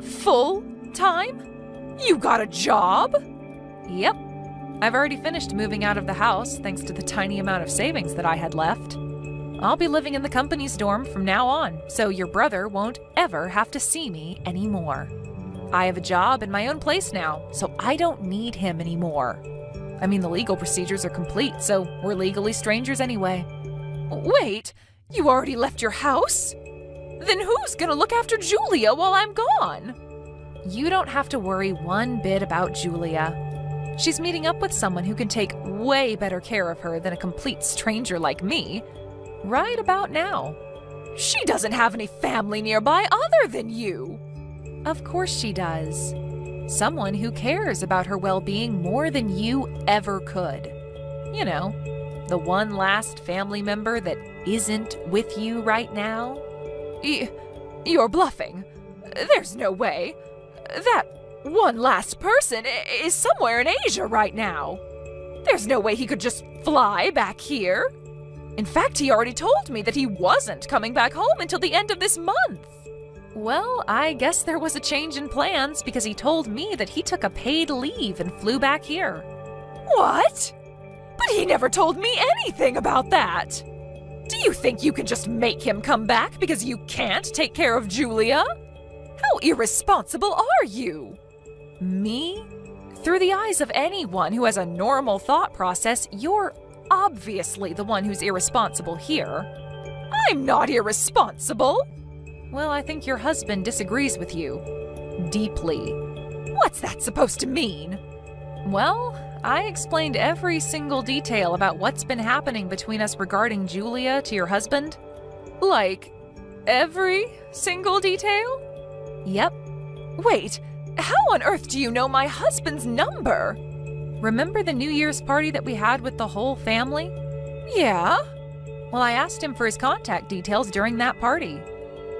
full-time? You got a job? Yep. I've already finished moving out of the house thanks to the tiny amount of savings that I had left. I'll be living in the company's dorm from now on, so your brother won't ever have to see me anymore. I have a job and my own place now, so I don't need him anymore. I mean, the legal procedures are complete, so we're legally strangers anyway. Wait, you already left your house? Then who's gonna look after Julia while I'm gone? You don't have to worry one bit about Julia. She's meeting up with someone who can take way better care of her than a complete stranger like me, right about now. She doesn't have any family nearby other than you. Of course she does. Someone who cares about her well-being more than you ever could. You know, the one last family member that isn't with you right now. You're bluffing. There's no way. That one last person is somewhere in Asia right now. There's no way he could just fly back here. In fact, he already told me that he wasn't coming back home until the end of this month. Well, I guess there was a change in plans because he told me that he took a paid leave and flew back here. What? But he never told me anything about that. Do you think you can just make him come back because you can't take care of Julia? How irresponsible are you? Me? Through the eyes of anyone who has a normal thought process, you're obviously the one who's irresponsible here. I'm not irresponsible. Well, I think your husband disagrees with you. Deeply. What's that supposed to mean? Well, I explained every single detail about what's been happening between us regarding Julia to your husband. Like, every single detail? Yep. Wait, how on earth do you know my husband's number? Remember the New Year's party that we had with the whole family? Yeah. Well, I asked him for his contact details during that party.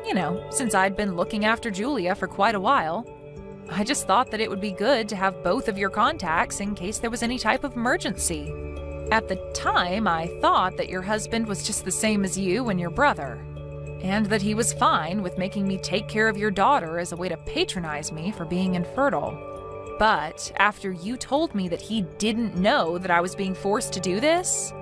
You know, since I'd been looking after Julia for quite a while. I just thought that it would be good to have both of your contacts in case there was any type of emergency. At the time, I thought that your husband was just the same as you and your brother, and that he was fine with making me take care of your daughter as a way to patronize me for being infertile. But after you told me that he didn't know that I was being forced to do this,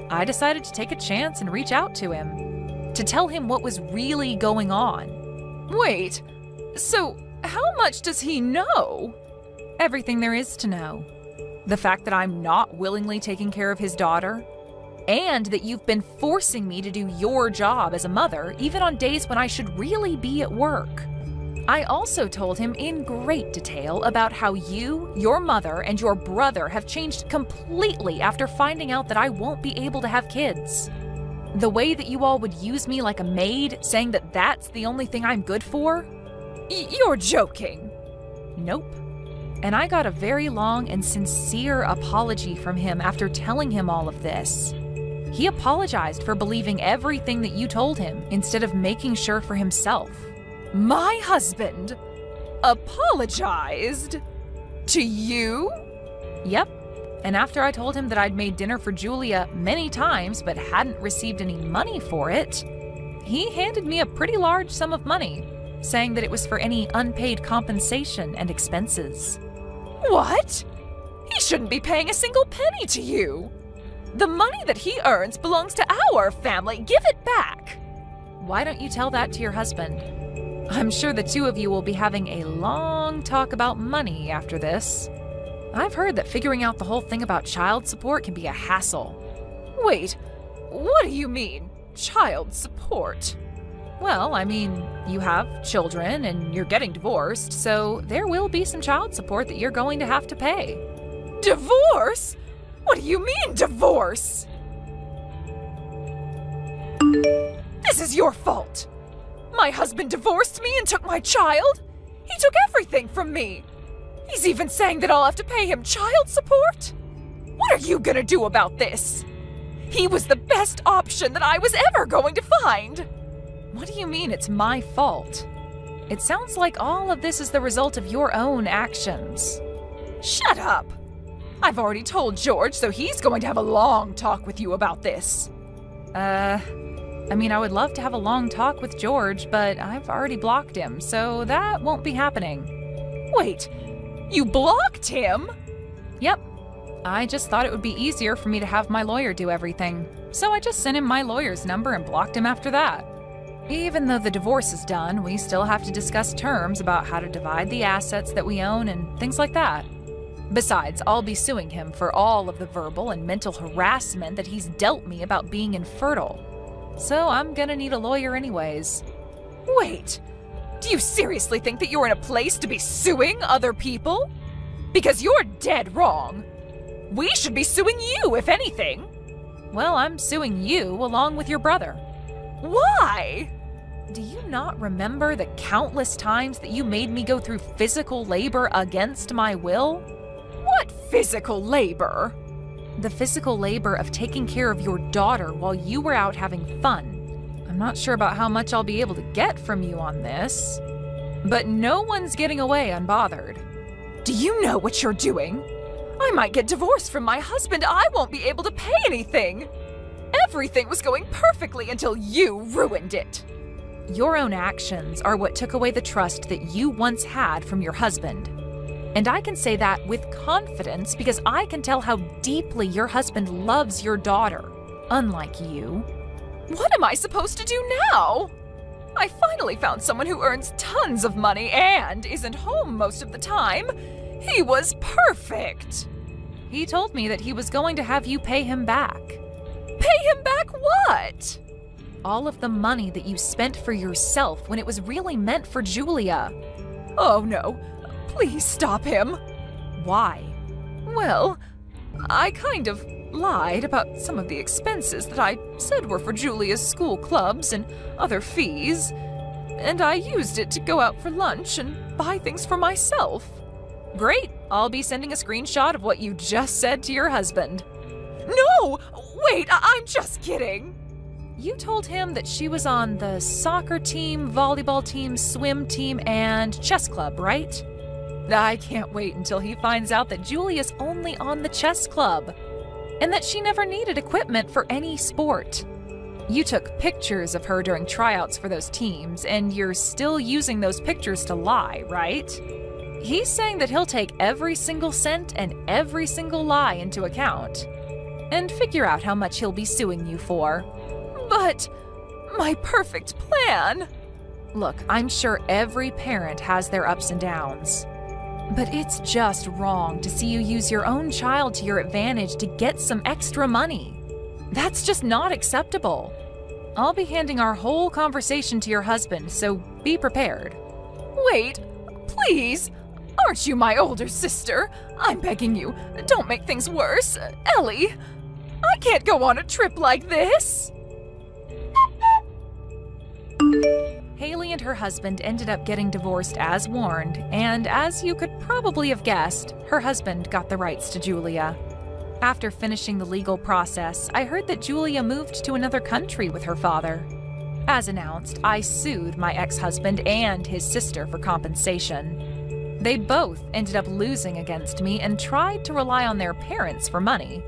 I decided to take a chance and reach out to him, to tell him what was really going on. Wait, so how much does he know? Everything there is to know. The fact that I'm not willingly taking care of his daughter, and that you've been forcing me to do your job as a mother, even on days when I should really be at work. I also told him in great detail about how you, your mother, and your brother have changed completely after finding out that I won't be able to have kids. The way that you all would use me like a maid, saying that that's the only thing I'm good for? You're joking. Nope. And I got a very long and sincere apology from him after telling him all of this. He apologized for believing everything that you told him instead of making sure for himself. My husband apologized? To you? Yep. And after I told him that I'd made dinner for Julia many times but hadn't received any money for it, he handed me a pretty large sum of money, saying that it was for any unpaid compensation and expenses. What? He shouldn't be paying a single penny to you. The money that he earns belongs to our family. Give it back. Why don't you tell that to your husband? I'm sure the two of you will be having a long talk about money after this. I've heard that figuring out the whole thing about child support can be a hassle. Wait, what do you mean, child support? Well, I mean, you have children and you're getting divorced, so there will be some child support that you're going to have to pay. Divorce? What do you mean, divorce? This is your fault. My husband divorced me and took my child. He took everything from me. He's even saying that I'll have to pay him child support. What are you gonna do about this? He was the best option that I was ever going to find. What do you mean it's my fault? It sounds like all of this is the result of your own actions. Shut up! I've already told George, so he's going to have a long talk with you about this. I mean, I would love to have a long talk with George, but I've already blocked him, so that won't be happening. Wait, you blocked him? Yep. I just thought it would be easier for me to have my lawyer do everything, so I just sent him my lawyer's number and blocked him after that. Even though the divorce is done, we still have to discuss terms about how to divide the assets that we own and things like that. Besides, I'll be suing him for all of the verbal and mental harassment that he's dealt me about being infertile. So I'm gonna need a lawyer anyways. Wait, do you seriously think that you're in a place to be suing other people? Because you're dead wrong. We should be suing you, if anything. Well, I'm suing you along with your brother. Why? Do you not remember the countless times that you made me go through physical labor against my will? What physical labor? The physical labor of taking care of your daughter while you were out having fun. I'm not sure about how much I'll be able to get from you on this, but no one's getting away unbothered. Do you know what you're doing? I might get divorced from my husband. I won't be able to pay anything. Everything was going perfectly until you ruined it. Your own actions are what took away the trust that you once had from your husband. And I can say that with confidence because I can tell how deeply your husband loves your daughter, unlike you. What am I supposed to do now? I finally found someone who earns tons of money and isn't home most of the time. He was perfect. He told me that he was going to have you pay him back. Pay him back what? All of the money that you spent for yourself when it was really meant for Julia. Oh no, please stop him. Why? Well, I kind of lied about some of the expenses that I said were for Julia's school clubs and other fees, and I used it to go out for lunch and buy things for myself. Great, I'll be sending a screenshot of what you just said to your husband. No! Wait, I'm just kidding! You told him that she was on the soccer team, volleyball team, swim team, and chess club, right? I can't wait until he finds out that Julia's only on the chess club, and that she never needed equipment for any sport. You took pictures of her during tryouts for those teams, and you're still using those pictures to lie, right? He's saying that he'll take every single cent and every single lie into account, and figure out how much he'll be suing you for. But my perfect plan! Look, I'm sure every parent has their ups and downs. But it's just wrong to see you use your own child to your advantage to get some extra money. That's just not acceptable. I'll be handing our whole conversation to your husband, so be prepared. Wait, please! Aren't you my older sister? I'm begging you, don't make things worse. Ellie, I can't go on a trip like this! Haley and her husband ended up getting divorced as warned, and as you could probably have guessed, her husband got the rights to Julia. After finishing the legal process, I heard that Julia moved to another country with her father. As announced, I sued my ex-husband and his sister for compensation. They both ended up losing against me and tried to rely on their parents for money.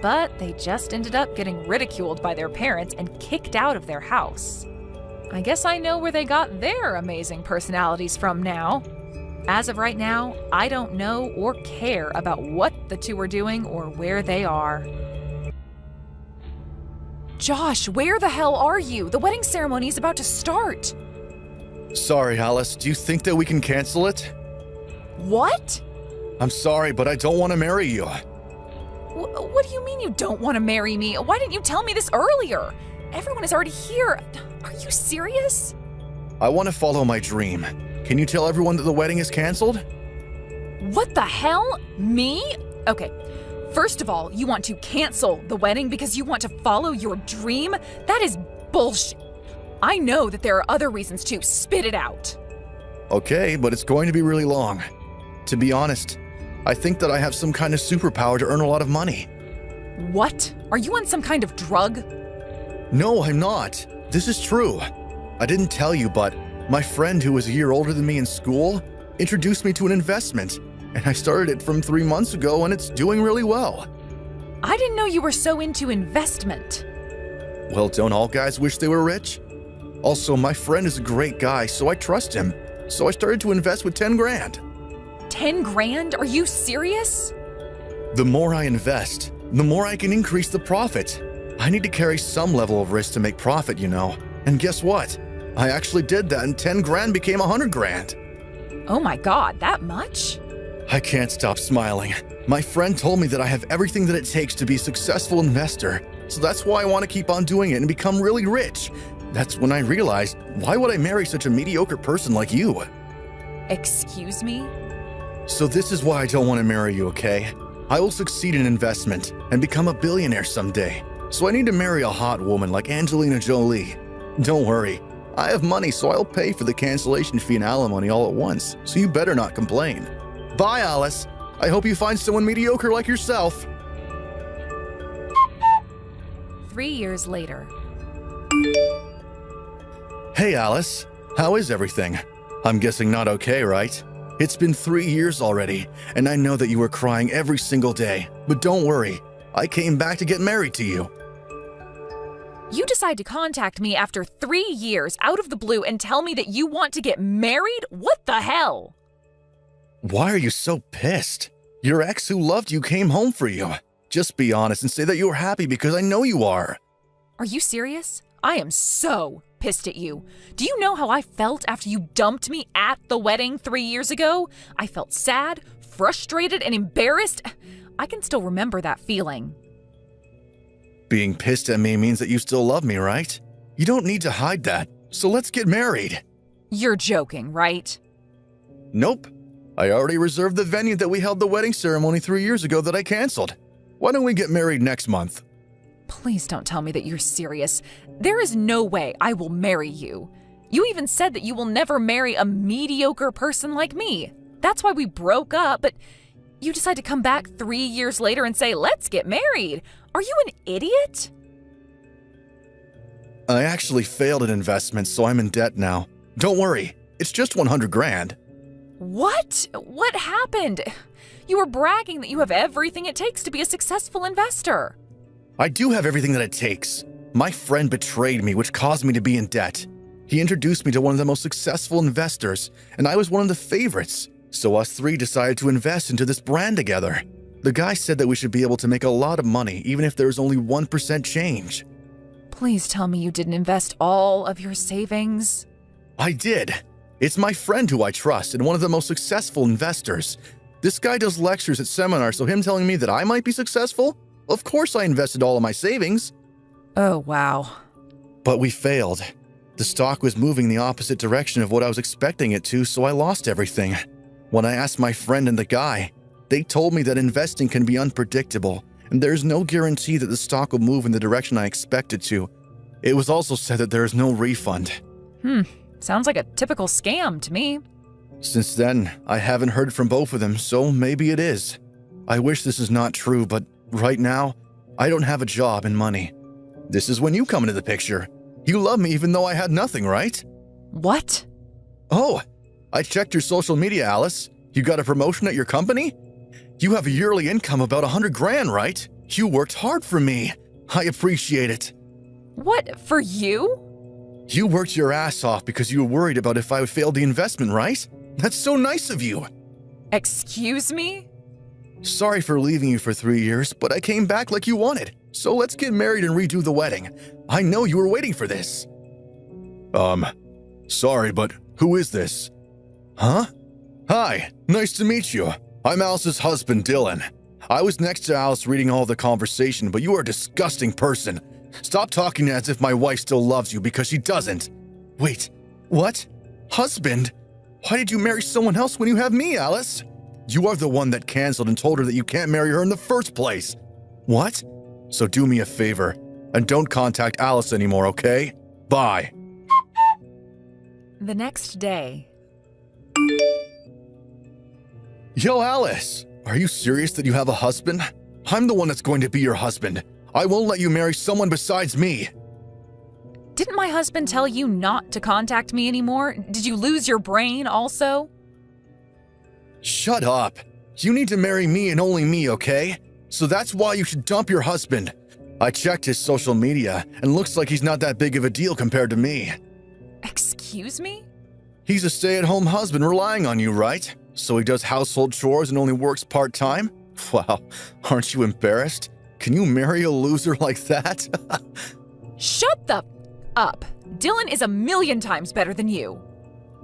But they just ended up getting ridiculed by their parents and kicked out of their house. I guess I know where they got their amazing personalities from now. As of right now, I don't know or care about what the two are doing or where they are. Josh, where the hell are you? The wedding ceremony is about to start. Sorry, Alice. Do you think that we can cancel it? What? I'm sorry, but I don't want to marry you. What do you mean you don't want to marry me? Why didn't you tell me this earlier? Everyone is already here. Are you serious? I want to follow my dream. Can you tell everyone that the wedding is canceled? What the hell? Me? Okay. First of all, you want to cancel the wedding because you want to follow your dream? That is bullshit. I know that there are other reasons too. Spit it out. Okay, but it's going to be really long. To be honest, I think that I have some kind of superpower to earn a lot of money. What? Are you on some kind of drug? No, I'm not. This is true. I didn't tell you, but my friend who was a year older than me in school introduced me to an investment, and I started it from 3 months ago, and it's doing really well. I didn't know you were so into investment. Well, don't all guys wish they were rich? Also, my friend is a great guy, so I trust him. So I started to invest with 10 grand. 10 grand? Are you serious? The more I invest, the more I can increase the profit. I need to carry some level of risk to make profit, you know. And guess what? I actually did that and 10 grand became 100 grand. Oh my god, that much? I can't stop smiling. My friend told me that I have everything that it takes to be a successful investor. So that's why I want to keep on doing it and become really rich. That's when I realized, why would I marry such a mediocre person like you? Excuse me? So this is why I don't want to marry you, okay? I will succeed in investment and become a billionaire someday. So I need to marry a hot woman like Angelina Jolie. Don't worry, I have money, so I'll pay for the cancellation fee and alimony all at once, so you better not complain. Bye, Alice. I hope you find someone mediocre like yourself. 3 years later. Hey, Alice. How is everything? I'm guessing not okay, right? It's been 3 years already, and I know that you were crying every single day. But don't worry, I came back to get married to you. You decide to contact me after 3 years out of the blue and tell me that you want to get married? What the hell? Why are you so pissed? Your ex who loved you came home for you. Just be honest and say that you're happy because I know you are. Are you serious? I am so pissed at you. Do you know how I felt after you dumped me at the wedding 3 years ago? I felt sad, frustrated, and embarrassed. I can still remember that feeling. Being pissed at me means that you still love me, right? You don't need to hide that, so let's get married. You're joking, right? Nope. I already reserved the venue that we held the wedding ceremony 3 years ago that I canceled. Why don't we get married next month? Please don't tell me that you're serious. There is no way I will marry you. You even said that you will never marry a mediocre person like me. That's why we broke up, but you decide to come back 3 years later and say, let's get married. Are you an idiot? I actually failed at investments, so I'm in debt now. Don't worry, it's just 100 grand. What? What happened? You were bragging that you have everything it takes to be a successful investor. I do have everything that it takes. My friend betrayed me, which caused me to be in debt. He introduced me to one of the most successful investors, and I was one of the favorites. So us three decided to invest into this brand together. The guy said that we should be able to make a lot of money, even if there's only 1% change. Please tell me you didn't invest all of your savings. I did. It's my friend who I trust and one of the most successful investors. This guy does lectures at seminars, so him telling me that I might be successful? Of course I invested all of my savings. Oh, wow. But we failed. The stock was moving the opposite direction of what I was expecting it to, so I lost everything. When I asked my friend and the guy, they told me that investing can be unpredictable, and there's no guarantee that the stock will move in the direction I expect it to. It was also said that there is no refund. Sounds like a typical scam to me. Since then, I haven't heard from both of them, so maybe it is. I wish this is not true, but right now, I don't have a job and money. This is when you come into the picture. You love me even though I had nothing, right? What? Oh, I checked your social media, Alice. You got a promotion at your company? You have a yearly income about 100 grand, right? You worked hard for me. I appreciate it. What, for you? You worked your ass off because you were worried about if I would fail the investment, right? That's so nice of you. Excuse me? Sorry for leaving you for 3 years, but I came back like you wanted. So let's get married and redo the wedding. I know you were waiting for this. Sorry, but who is this? Huh? Hi, nice to meet you. I'm Alice's husband, Dylan. I was next to Alice reading all the conversation, but you are a disgusting person. Stop talking as if my wife still loves you because she doesn't. Wait, what? Husband? Why did you marry someone else when you have me, Alice? You are the one that canceled and told her that you can't marry her in the first place. What? So do me a favor and don't contact Alice anymore, okay? Bye. The next day. Yo, Alice, are you serious that you have a husband? I'm the one that's going to be your husband. I won't let you marry someone besides me. Didn't my husband tell you not to contact me anymore? Did you lose your brain also? Shut up. You need to marry me and only me, okay? So that's why you should dump your husband. I checked his social media and looks like he's not that big of a deal compared to me. Excuse me? He's a stay-at-home husband relying on you, right? So he does household chores and only works part-time? Wow, aren't you embarrassed? Can you marry a loser like that? Shut the up. Dylan is 1,000,000 times better than you.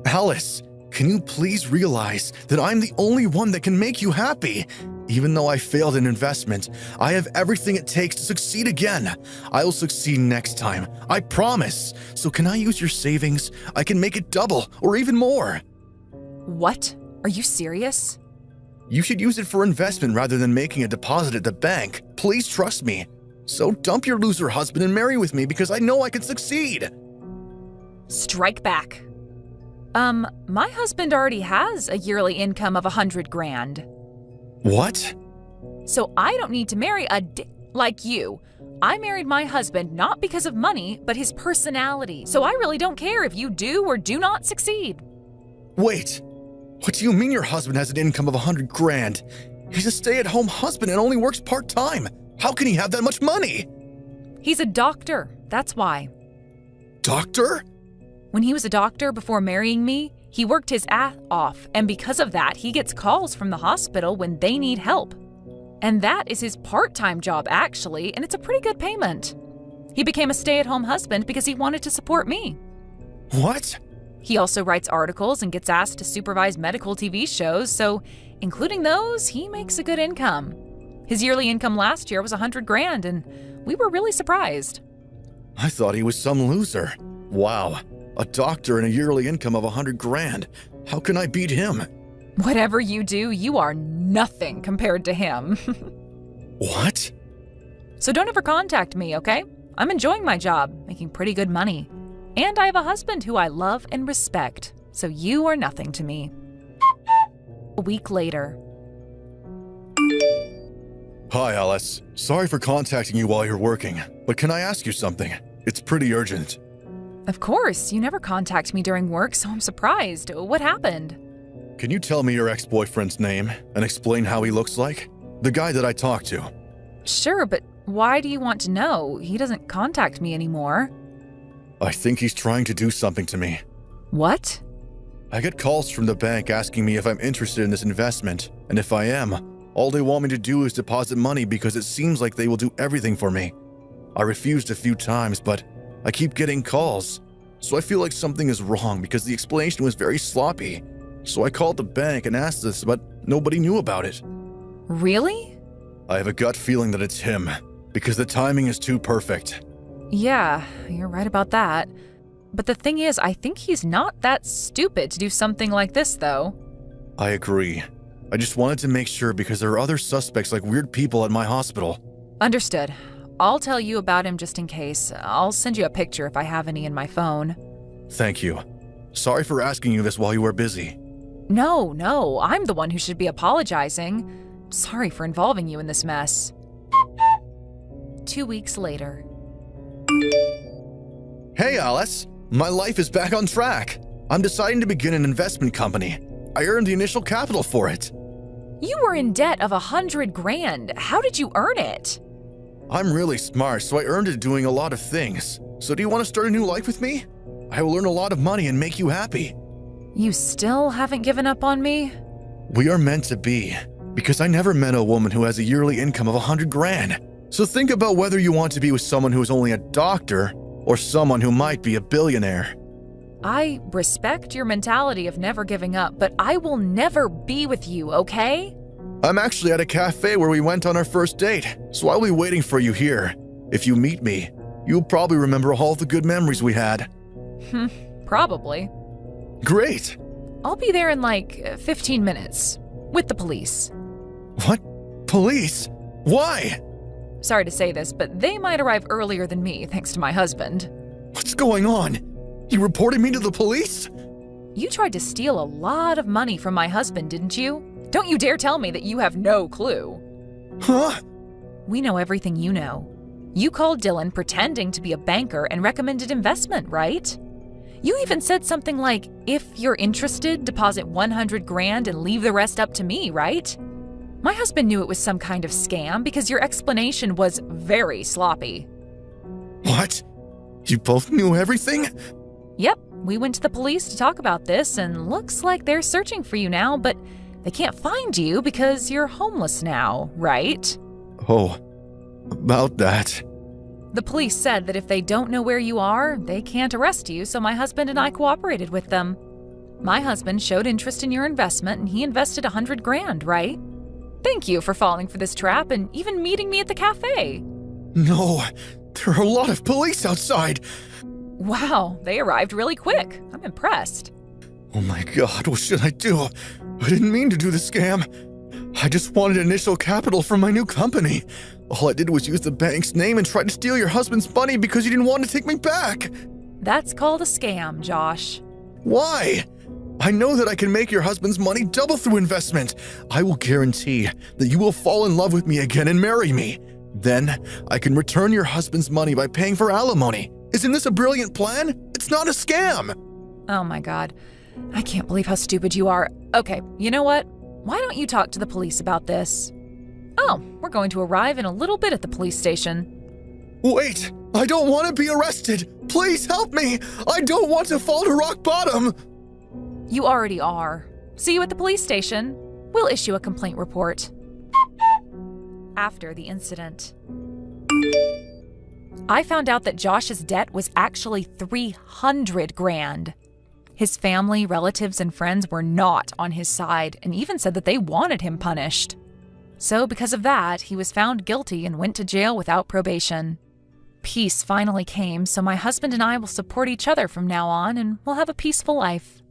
Alice, can you please realize that I'm the only one that can make you happy? Even though I failed in investment, I have everything it takes to succeed again. I'll succeed next time, I promise. So can I use your savings? I can make it double or even more. What? Are you serious? You should use it for investment rather than making a deposit at the bank. Please trust me. So dump your loser husband and marry with me because I know I can succeed. Strike back. My husband already has a yearly income of 100 grand. What? So I don't need to marry like you. I married my husband not because of money, but his personality. So I really don't care if you do or do not succeed. Wait, what do you mean your husband has an income of 100 grand? He's a stay-at-home husband and only works part-time. How can he have that much money? He's a doctor, that's why. Doctor? When he was a doctor before marrying me, he worked his ass off, and because of that, he gets calls from the hospital when they need help. And that is his part-time job, actually, and it's a pretty good payment. He became a stay-at-home husband because he wanted to support me. What? He also writes articles and gets asked to supervise medical TV shows, so including those, he makes a good income. His yearly income last year was 100 grand, and we were really surprised. I thought he was some loser. Wow, a doctor and a yearly income of 100 grand. How can I beat him? Whatever you do, you are nothing compared to him. What? So don't ever contact me, okay? I'm enjoying my job, making pretty good money. And I have a husband who I love and respect, so you are nothing to me. A week later. Hi, Alice. Sorry for contacting you while you're working, but can I ask you something? It's pretty urgent. Of course, you never contact me during work, so I'm surprised. What happened? Can you tell me your ex-boyfriend's name and explain how he looks like? The guy that I talked to. Sure, but why do you want to know? He doesn't contact me anymore. I think he's trying to do something to me. What? I get calls from the bank asking me if I'm interested in this investment, and if I am, all they want me to do is deposit money because it seems like they will do everything for me. I refused a few times, but I keep getting calls. So I feel like something is wrong because the explanation was very sloppy. So I called the bank and asked this, but nobody knew about it. Really? I have a gut feeling that it's him, because the timing is too perfect. Yeah, you're right about that. But the thing is, I think he's not that stupid to do something like this, though. I agree. I just wanted to make sure because there are other suspects like weird people at my hospital. Understood. I'll tell you about him just in case. I'll send you a picture if I have any in my phone. Thank you. Sorry for asking you this while you were busy. No, I'm the one who should be apologizing. Sorry for involving you in this mess. 2 weeks later. Hey, Alice. My life is back on track. I'm deciding to begin an investment company. I earned the initial capital for it. You were in debt of 100 grand. How did you earn it? I'm really smart, so I earned it doing a lot of things. So do you want to start a new life with me? I will earn a lot of money and make you happy. You still haven't given up on me? We are meant to be, because I never met a woman who has a yearly income of 100 grand. So think about whether you want to be with someone who is only a doctor or someone who might be a billionaire. I respect your mentality of never giving up, but I will never be with you, okay? I'm actually at a cafe where we went on our first date, so I'll be waiting for you here. If you meet me, you'll probably remember all the good memories we had. Probably. Great! I'll be there in like 15 minutes, with the police. What? Police? Why? Sorry to say this, but they might arrive earlier than me, thanks to my husband. What's going on? You reported me to the police? You tried to steal a lot of money from my husband, didn't you? Don't you dare tell me that you have no clue. Huh? We know everything you know. You called Dylan pretending to be a banker and recommended investment, right? You even said something like, if you're interested, deposit 100 grand and leave the rest up to me, right? My husband knew it was some kind of scam because your explanation was very sloppy. What? You both knew everything? Yep, we went to the police to talk about this and looks like they're searching for you now, but They can't find you because you're homeless now, right? Oh, about that. The police said that if they don't know where you are, they can't arrest you, so my husband and I cooperated with them. My husband showed interest in your investment and he invested $100,000, right? Thank you for falling for this trap and even meeting me at the cafe. No, there are a lot of police outside. Wow, they arrived really quick. I'm impressed. Oh my God, what should I do? I didn't mean to do the scam. I just wanted initial capital from my new company. All I did was use the bank's name and try to steal your husband's money because you didn't want to take me back. That's called a scam, Josh. Why? I know that I can make your husband's money double through investment. I will guarantee that you will fall in love with me again and marry me. Then I can return your husband's money by paying for alimony. Isn't this a brilliant plan? It's not a scam. Oh my God. I can't believe how stupid you are. Okay, you know what? Why don't you talk to the police about this? Oh, we're going to arrive in a little bit at the police station. Wait, I don't want to be arrested. Please help me. I don't want to fall to rock bottom. You already are. See you at the police station. We'll issue a complaint report. After the incident, I found out that Josh's debt was actually $300,000. His family, relatives, and friends were not on his side and even said that they wanted him punished. So because of that, he was found guilty and went to jail without probation. Peace finally came, so my husband and I will support each other from now on and we'll have a peaceful life.